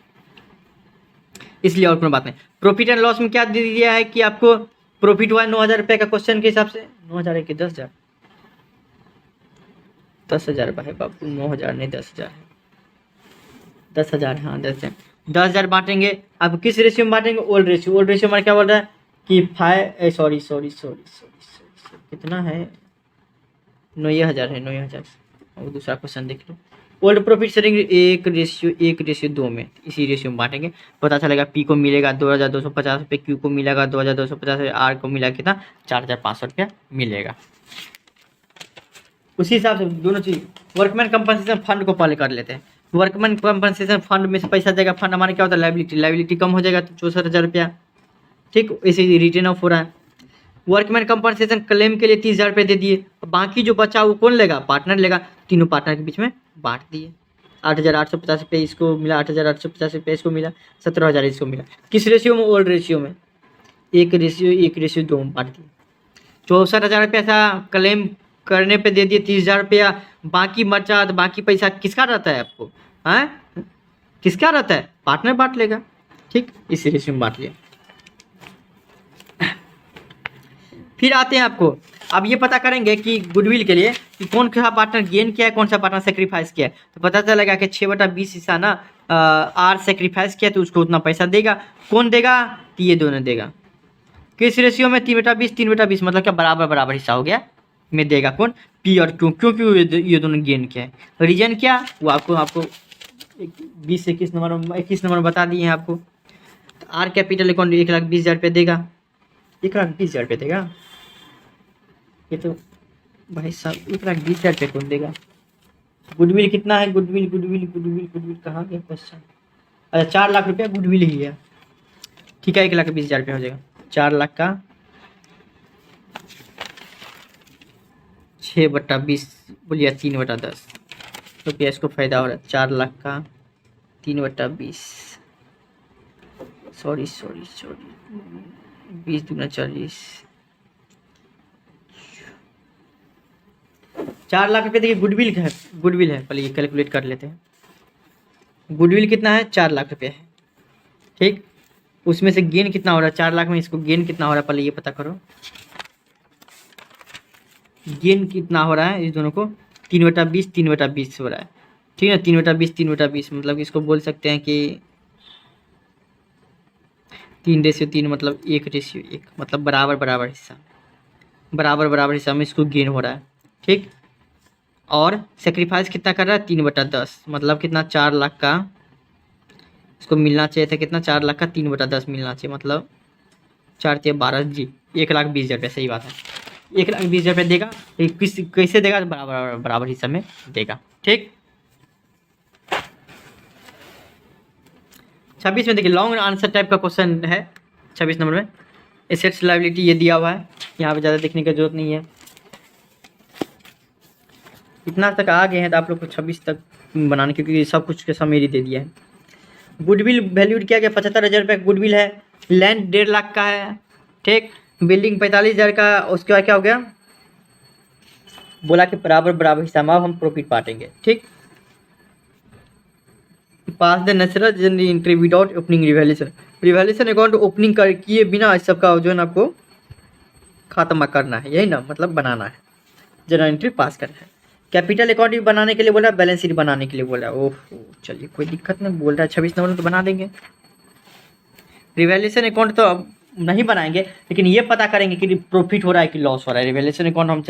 इसलिए और कोई बात नहीं। प्रॉफिट एंड लॉस में क्या दे दिया है कि आपको प्रॉफिट हुआ 9,000 रुपये का, क्वेश्चन के हिसाब से 9,000 है कि 10,000? 10,000 है बाबू, 9,000 नहीं 10,000 है, 10,000, हाँ 10,000। 10,000 बांटेंगे, आप किस रेशियो में बांटेंगे? Old ratio. ओल्ड रेशियो हमारा क्या बोल रहा है कि सॉरी कितना है? 9,000 है, 9,000। और दूसरा क्वेश्चन देख लो। ओल्ड प्रॉफिट शेयरिंग 1:2 में, इसी रेशियो में बांटेंगे। पता चलेगा पी को मिलेगा 2,250 रुपये, क्यू को मिलेगा 2,250 रुपये, आर को मिला कितना? 4,500 रुपया मिलेगा। उसी हिसाब से दोनों चीज। वर्कमैन कंपनसेशन फंड को पहले कर लेते हैं। वर्कमैन कंपनसेशन फंड में से पैसा देगा, फंड हमारे क्या होता है? लाइबिलिटी कम हो जाएगा तो 64,000 रुपया। ठीक, इसे रिटर्न ऑफ हो रहा है। वर्कमैन कंपनसेशन क्लेम के लिए 30,000 रुपये दे दिए, बाकी जो बचा वो कौन लेगा? पार्टनर लेगा। तीनों पार्टनर के बीच में बांट दिए। 8,850 रुपये इसको मिला, 8,850 रुपये इसको मिला, 17,000 इसको मिला। किस रेशियो में? ओल्ड रेशियो में। 1:2 में बांट दिए। 64,000 रुपया था, क्लेम करने पे दे दिए 30,000 रुपया, बाकी बचा तो बाकी पैसा किसका रहता है आपको? हाँ, किसका रहता है? पार्टनर बांट लेगा। ठीक, इस रेशियो में बांट लिया। फिर आते हैं आपको, अब ये पता करेंगे कि गुडविल के लिए कि कौन सा पार्टनर गेन किया है, कौन सा पार्टनर सेक्रीफाइस किया है। तो पता चलेगा कि 6/20 हिस्सा ना आर सेक्रीफाइस किया तो उसको उतना पैसा देगा। कौन देगा? तो ये दोनों देगा। किस रेशियो में? 3/20 3/20, मतलब क्या बराबर हिस्सा हो गया में देगा। कौन? पी और क्यों, क्योंकि ये दोनों गेन किया है। रीजन क्या वो आपको 20 21 नंबर में बता दिए हैं आपको। आर कैपिटल अकाउंट 1,20,000 रुपये देगा, 1,20,000 रुपये देगा। ये तो भाई साहब 1,20,000 रुपये कौन देगा? गुडविल कितना है? गुडविल गुडविल गुडविल गुडविल कहाँ गया क्वेश्चन? अच्छा 4 लाख रुपया गुडविल ही है। ठीक है 1,20,000 रुपये हो जाएगा। 4 लाख का 6/20 बोलिए 3/10 रुपया इसको फायदा हो रहा है। 4 लाख का 3/20 सॉरी 20 दूना 40 4 लाख रुपये देखिए गुडविल है, गुडविल है। पहले ये कैलकुलेट कर लेते हैं। गुडविल कितना है? 4 लाख रुपये है। ठीक, उसमें से गेन कितना हो रहा है? 4 लाख में इसको गेन कितना हो रहा है पहले ये पता करो। गेन कितना हो रहा है इस दोनों को? 3/20 3/20 हो रहा है। ठीक है 3/20 3/20 मतलब इसको बोल सकते हैं कि 3:3 मतलब 1:1 मतलब बराबर बराबर हिस्सा, बराबर बराबर हिस्सा में इसको गेन हो रहा है। ठीक, और सेक्रीफाइस कितना कर रहा है? 3/10 मतलब कितना? 4 लाख का इसको मिलना चाहिए था कितना? 4 लाख का 3/10 मिलना चाहिए मतलब 4 × 12 जी 1,20,000 रुपये। सही बात है 1,20,000 रुपये देगा। किस कैसे देगा? बराबर बराबर हिस्सा में देगा। ठीक 26 में देखिए लॉन्ग आंसर टाइप का क्वेश्चन है 26 नंबर में। एसेट्स लायबिलिटी ये दिया हुआ है, यहाँ पे ज़्यादा देखने की जरूरत नहीं है। इतना तक आ गए हैं तो आप लोग को 26 तक बनाने, क्योंकि सब कुछ के समरी दे दिया है। गुडविल वैल्यूड किया गया 75,000 रुपये गुडविल है। लैंड 1.5 लाख का है। ठीक, बिल्डिंग 45,000 का। उसके बाद क्या हो गया? बोला कि बराबर बराबर हिस्सा में अब हम प्रॉफिट बांटेंगे। ठीक, pass the natural journal entry without opening revaluation. Revaluation account opening कर किए बिना इस सब का जो है ना आपको खात्मा करना है, यही ना मतलब बनाना है, जनरल एंट्री पास करना है। कैपिटल अकाउंट भी बनाने के लिए बोला, बैलेंस शीट बनाने के लिए बोला। ओह चलिए कोई दिक्कत नहीं, बोल रहा है 26 नंबर तो बना देंगे। रिवैल्यूएशन अकाउंट तो अब नहीं बनाएंगे, लेकिन ये पता करेंगे कि प्रॉफिट हो रहा है कि लॉस हो रहा है। रिवैल्यूएशन अकाउंट हम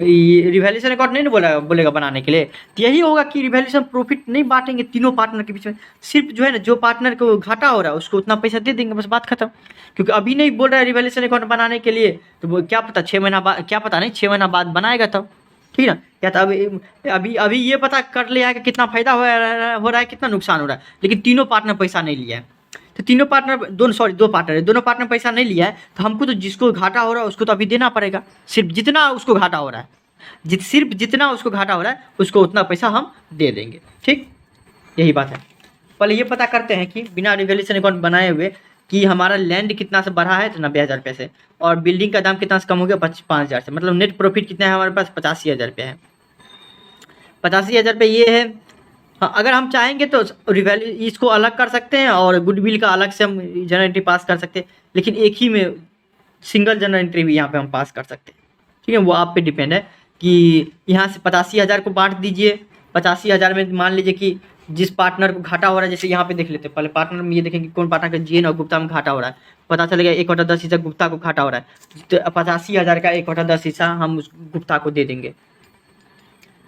रिवैल्यूएशन अकाउंट नहीं बोलेगा बनाने के लिए, तो यही होगा कि रिवैल्यूएशन प्रॉफिट नहीं बांटेंगे तीनों पार्टनर के बीच में। सिर्फ जो है ना जो पार्टनर को घाटा हो रहा है उसको उतना पैसा दे देंगे, बस बात खत्म। क्योंकि अभी नहीं बोल रहा है रिवैल्यूएशन अकाउंट बनाने के लिए, तो वो क्या पता 6 महीना बाद, क्या पता नहीं 6 महीना बाद बनाएगा तब। ठीक है ना, या तो अभी ये पता कर लिया है कि कितना फायदा हो रहा है कितना नुकसान हो रहा है, लेकिन तीनों पार्टनर पैसा नहीं लिया है। तो तीनों पार्टनर दोनों पार्टनर पैसा नहीं लिया है, तो हमको तो जिसको घाटा हो रहा है उसको तो अभी देना पड़ेगा। सिर्फ जितना उसको घाटा हो रहा है, सिर्फ जितना उसको घाटा हो रहा है उसको उतना पैसा हम दे देंगे। ठीक, यही बात है। पहले ये पता करते हैं कि बिना रिवैल्यूएशन अकाउंट बनाए हुए कि हमारा लैंड कितना से बढ़ा है, तो 90,000 रुपये से, और बिल्डिंग का दाम कितना से कम हो गया 5,000 से, मतलब नेट प्रॉफिट कितना है हमारे पास? 85,000 रुपये है। 85,000 रुपये ये है। हाँ, अगर हम चाहेंगे तो रिवैल्यू इसको अलग कर सकते हैं और गुडविल का अलग से हम जनरल एंट्री पास कर सकते हैं, लेकिन एक ही में सिंगल जनरल एंट्री भी यहाँ पे हम पास कर सकते हैं। ठीक है, वो आप पे डिपेंड है कि यहाँ से 85,000 को बांट दीजिए। 85,000 में मान लीजिए कि जिस पार्टनर को घाटा हो रहा है, जैसे यहाँ पे देख लेते हैं, पहले पार्टनर में ये देखेंगे कौन पार्टनर का जीएन और गुप्ता में घाटा हो रहा है। पता चलेगा 1/10 हिस्सा गुप्ता को घाटा हो रहा है, तो 85,000 का 1/10 हिस्सा हम उस गुप्ता को दे देंगे,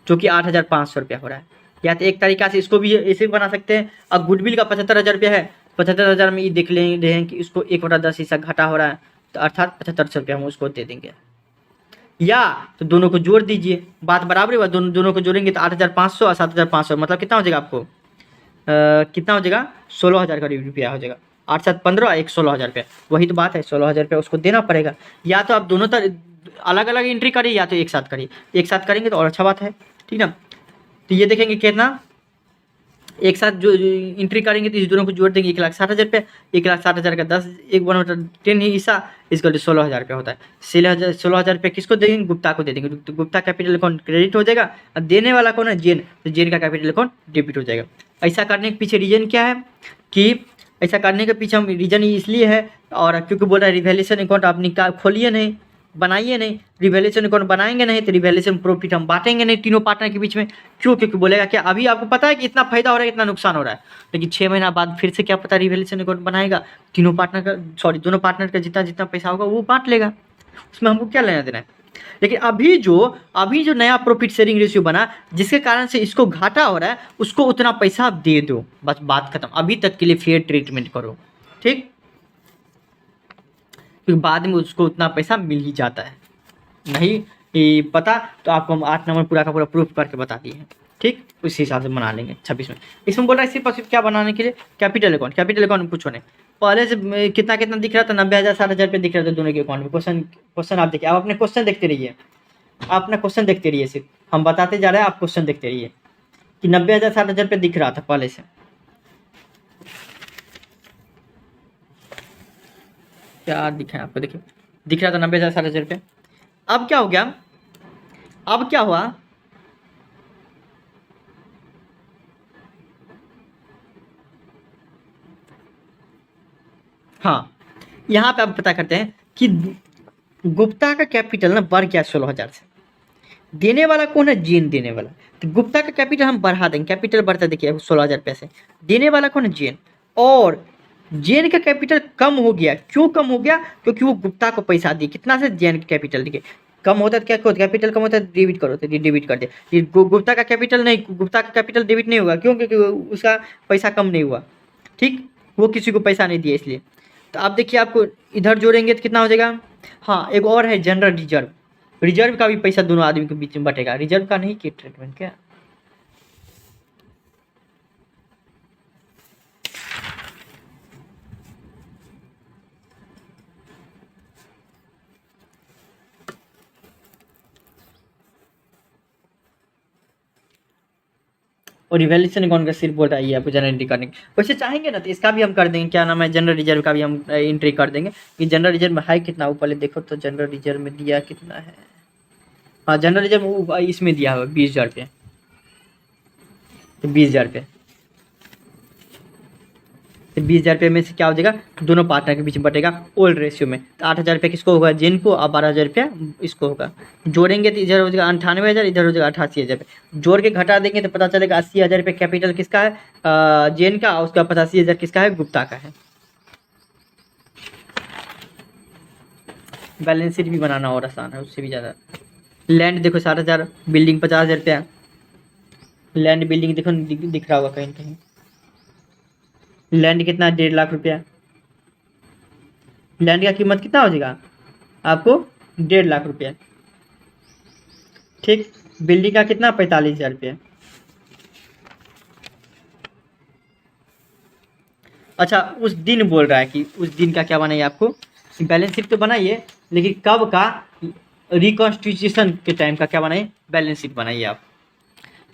जो कि 8,500 रुपया हो रहा है। या तो एक तरीका से इसको भी ऐसे भी बना सकते हैं। अब गुडविल का 75,000 रुपया है, 75,000 में ये देख लेंगे कि इसको 1/10 हिस्सा घाटा हो रहा है, तो अर्थात 7500 रुपया हम उसको दे देंगे। या तो दोनों को जोड़ दीजिए, बात बराबर हुआ। दोनों को जोड़ेंगे तो 8,500 और 7,500 मतलब कितना हो जाएगा आपको? कितना हो जाएगा? 16,000 का रुपया हो जाएगा। 8 7 15 1 16,000 रुपया, वही तो बात है। 16,000 रुपया उसको देना पड़ेगा। या तो आप दोनों अलग अलग एंट्री करिए या तो एक साथ करिए। एक साथ करेंगे तो और अच्छा बात है। ठीक ना, तो ये देखेंगे कितना एक साथ जो एंट्री करेंगे तो इस दोनों को जोड़ देंगे 1,60,000 रुपये। 1,60,000 का 10 1/10 ही हिस्सा इसका 16,000 रुपया होता है। 16,000 रुपये किसको देंगे? गुप्ता को दे देंगे। तो गुप्ता कैपिटल अकाउंट क्रेडिट हो जाएगा, और देने वाला कौन है? जेन, तो जेन का कैपिटल अकाउंट डेबिट हो जाएगा। ऐसा करने के पीछे रीजन क्या है कि ऐसा करने के पीछे हम रीजन इसलिए है, और क्योंकि बोल रहा है रिवैल्यूएशन अकाउंट आप खोलिए नहीं, बनाइए नहीं। रिवैल्यूएशन अकाउंट बनाएंगे नहीं तो रिवैल्यूएशन प्रॉफिट हम बांटेंगे नहीं तीनों पार्टनर के बीच में। क्यों? क्योंकि बोलेगा क्या अभी आपको पता है कि इतना फायदा हो रहा है इतना नुकसान हो रहा है, लेकिन 6 महीना बाद फिर से क्या पता रिवैल्यूएशन अकाउंट बनाएगा, तीनों पार्टनर का दोनों पार्टनर का जितना जितना पैसा होगा वो बांट लेगा, उसमें हमको क्या लेना देना है। लेकिन अभी जो नया प्रॉफिट शेयरिंग रेशियो बना जिसके कारण से इसको घाटा हो रहा है, उसको उतना पैसा आप दे दो, बस बात खत्म। अभी तक के लिए फेयर ट्रीटमेंट करो। ठीक, क्योंकि बाद में उसको उतना पैसा मिल ही जाता है। नहीं पता तो आपको हम 8 नंबर पूरा का पूरा प्रूफ करके बता दिए हैं। ठीक, उसी हिसाब से बना लेंगे 26 में। इसमें बोल रहा है सिर्फ क्या बनाने के लिए, कैपिटल अकाउंट में पूछो नहीं। पहले से कितना कितना दिख रहा था, 90,000 60,000 रुपये दिख रहा था दोनों के अकाउंट में। क्वेश्चन आप देखिए, आप अपने क्वेश्चन देखते रहिए, आप अपना क्वेश्चन देखते रहिए, सिर्फ हम बताते जा रहे हैं, आप क्वेश्चन देखते रहिए कि 90,000 60,000 रुपये दिख रहा था पहले से। क्या दिखा है आपको, देखिए दिख रहा था 90,000 60,000 रुपये। अब क्या हो गया, अब क्या हुआ, हाँ यहाँ पे आप पता करते हैं कि गुप्ता का कैपिटल ना बढ़ गया 16,000 से। देने वाला कौन है, जेन देने वाला। तो गुप्ता का कैपिटल हम बढ़ा देंगे, कैपिटल बढ़ता देखिए 16,000 रुपये से। देने वाला कौन है, जेन। और जेन का कैपिटल कम हो गया, क्यों कम हो गया, क्योंकि वो गुप्ता को पैसा दिए। कितना से, जेन का कैपिटल देखिए कम होता है, क्या कैपिटल कम होता है, डेबिट करो, तो डेबिट कर दे। गुप्ता का कैपिटल नहीं, गुप्ता का कैपिटल डेबिट नहीं होगा, क्यों, क्योंकि उसका पैसा कम नहीं हुआ। ठीक, वो किसी को पैसा नहीं दिया इसलिए। तो आप देखिए, आपको इधर जोड़ेंगे तो कितना हो जाएगा। हाँ, एक और है जनरल रिजर्व, रिजर्व का भी पैसा दोनों आदमी के बीच में बटेगा। रिजर्व का नहीं कि ट्रीटमेंट क्या, और रिवैल्यूएशन अकाउंट का सिर्फ बोल रहा है आपको जनरल एंट्री करने की। वैसे चाहेंगे ना तो इसका भी हम कर देंगे, क्या नाम है, जनरल रिजर्व का भी हम एंट्री कर देंगे कि जनरल रिजर्व में है कितना। वो पहले देखो तो जनरल रिजर्व में दिया कितना है। हाँ, जनरल रिजर्व इसमें दिया हुआ 20,000 रुपये, तो 20,000 रुपये, तो 20,000 रुपये में से क्या हो जाएगा, दोनों पार्टनर के बीच में बटेगा ओल्ड रेशियो में। तो 8,000 रुपये किसको होगा, जेन को, और 12,000 रुपया इसको होगा। जोड़ेंगे तो इधर हो जाएगा 98,000, इधर हो जाएगा 88,000 रुपये। जोड़ के घटा देंगे तो पता चलेगा 80,000 रुपये कैपिटल किसका है, जेन का, और उसका 85,000 किसका है, गुप्ता का है। बैलेंस शीट भी बनाना और आसान है उससे भी ज़्यादा। लैंड देखो 60,000, बिल्डिंग 50,000 रुपया, लैंड बिल्डिंग देखो दिख रहा होगा कहीं कहीं। लैंड कितना, 1.5 लाख रुपया। लैंड का कीमत कितना हो जाएगा आपको, 1.5 लाख रुपया। ठीक, बिल्डिंग का कितना, 45,000 रुपया। अच्छा, उस दिन बोल रहा है कि उस दिन का क्या बनाइए आपको, बैलेंस शीट तो बनाइए, लेकिन कब का, रिकॉन्स्टिट्यूशन के टाइम का क्या बनाइए, बैलेंस शीट बनाइए आप।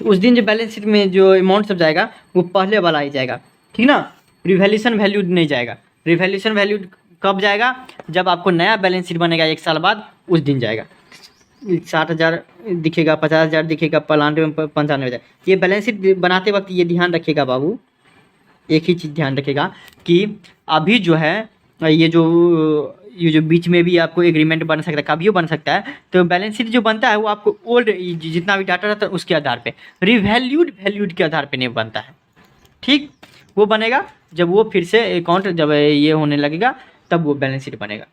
तो उस दिन जो बैलेंस शीट में जो अमाउंट सब जाएगा वो पहले वाला ही जाएगा, ठीक ना, रिवैल्यूएशन वैल्यूड नहीं जाएगा। रिवैल्यूएशन वैल्यूड कब जाएगा, जब आपको नया बैलेंस शीट बनेगा 1 साल बाद, उस दिन जाएगा। 60,000 दिखेगा, 50,000 दिखेगा, 95,000। ये बैलेंस शीट बनाते वक्त ये ध्यान रखिएगा बाबू, एक ही चीज़ ध्यान रखिएगा कि अभी जो है ये जो बीच में भी आपको एग्रीमेंट बन सकता है, कभी बन सकता है। तो बैलेंस शीट जो बनता है वो आपको ओल्ड जितना भी डाटा रहता है उसके आधार पे, वैल्यूड के आधार पे नहीं बनता है। ठीक, वो बनेगा जब वो फिर से अकाउंट जब ये होने लगेगा तब वो बैलेंस शीट बनेगा।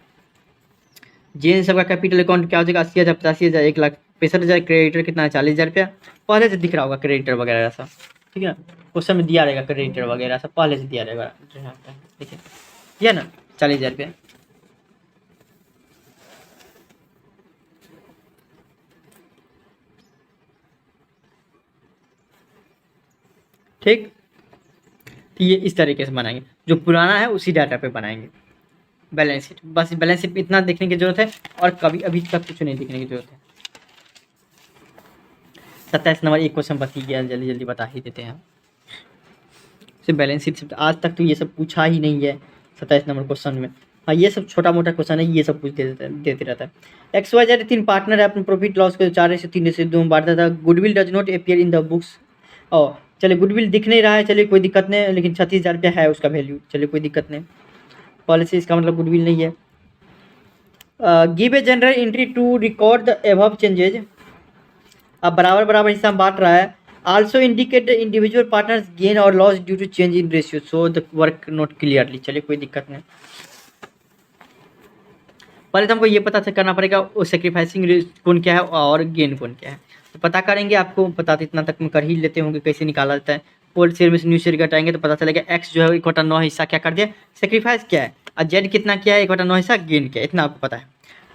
जेन सबका कैपिटल अकाउंट क्या हो जाएगा, 80,000 85,000 1,65,000। क्रेडिटर कितना है, 40,000 रुपया। पहले से दिख रहा होगा क्रेडिटर वगैरह सब, ठीक है, क्वेश्चन में दिया रहेगा क्रेडिटर वगैरह सब, पहले से दिया रहेगा। देखिए ये ना 40,000 रुपया। ठीक, तो ये इस तरीके से बनाएंगे, जो पुराना है उसी डाटा पे बनाएंगे बैलेंस शीट। बस बैलेंस शीट में इतना देखने की जरूरत है, और कभी अभी तक कुछ नहीं देखने की जरूरत है। 27 नंबर एक क्वेश्चन बच गया, जल्दी जल्दी बता ही देते हैं। सिर्फ बैलेंस शीट आज तक तो ये सब पूछा ही नहीं है 27 नंबर क्वेश्चन में। हाँ, ये सब छोटा मोटा क्वेश्चन है, ये सब कुछ देते रहता है। XYZ 3 पार्टनर है, अपने प्रॉफिट लॉस को 4 से 3 से 2 में बांटता था। Goodwill does not appear in the books. और चलिए गुडविल दिख नहीं रहा है, चलिए कोई दिक्कत नहीं है, लेकिन 36,000 रुपया है उसका वैल्यू, चलिए कोई दिक्कत नहीं। पॉलिसी इसका मतलब गुडविल नहीं है। Give a journal entry to record the above changes. अब बराबर बराबर हिस्सा में बांट रहा है। Also indicate the individual partners gain और loss due to change in ratio, so the work note clearly. चलिए कोई दिक्कत नहीं। पहले तो हमको ये पता करना पड़ेगा वो सेक्रीफाइसिंग कौन क्या है और गेन कौन क्या है, तो पता करेंगे। आपको पता तो इतना तक में कर ही लेते होंगे कैसे निकाला जाता है। ओल्ड शेयर में से न्यू शेयर घटाएंगे तो पता चलेगा एक्स जो है 1/9 हिस्सा क्या कर दिया, सेक्रीफाइस किया है, और जेड कितना किया है, 1/9 हिस्सा गेन किया है, इतना आपको पता है।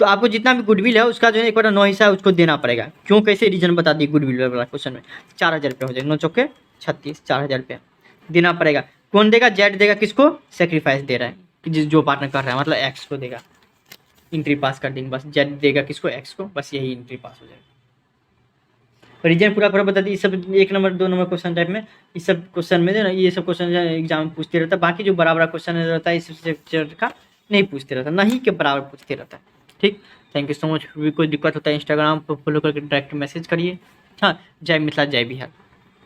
तो आपको जितना भी गुडविल है उसका जो है 1/9 हिस्सा है उसको देना पड़ेगा। क्यों, कैसे रीजन बता दिए गुडविल वाला क्वेश्चन में। 4,000 रुपये हो जाएगा, 9 चौके 36, 4,000 रुपये देना पड़ेगा। कौन देगा, जेड देगा, किसको, सेक्रीफाइस दे रहा है, जो पार्टनर कर रहा है, मतलब एक्स को देगा। एंट्री पास कर देंगे बस, जेड देगा किसको, एक्स को, बस यही एंट्री पास हो जाएगा। रीजन पूरा पूरा बता दी। इस सब 1 नंबर 2 नंबर क्वेश्चन टाइप में, इस सब क्वेश्चन में ना ये सब क्वेश्चन एग्जाम में पूछते रहता है। बाकी जो बराबर क्वेश्चन रहता है इस सेक्टर का नहीं पूछते रहता, नहीं के बराबर पूछते रहता है। ठीक, थैंक यू सो मच। कोई दिक्कत होता है इंस्टाग्राम पर फॉलो करके डायरेक्ट मैसेज करिए। हाँ, जय मिथिला, जय बिहार।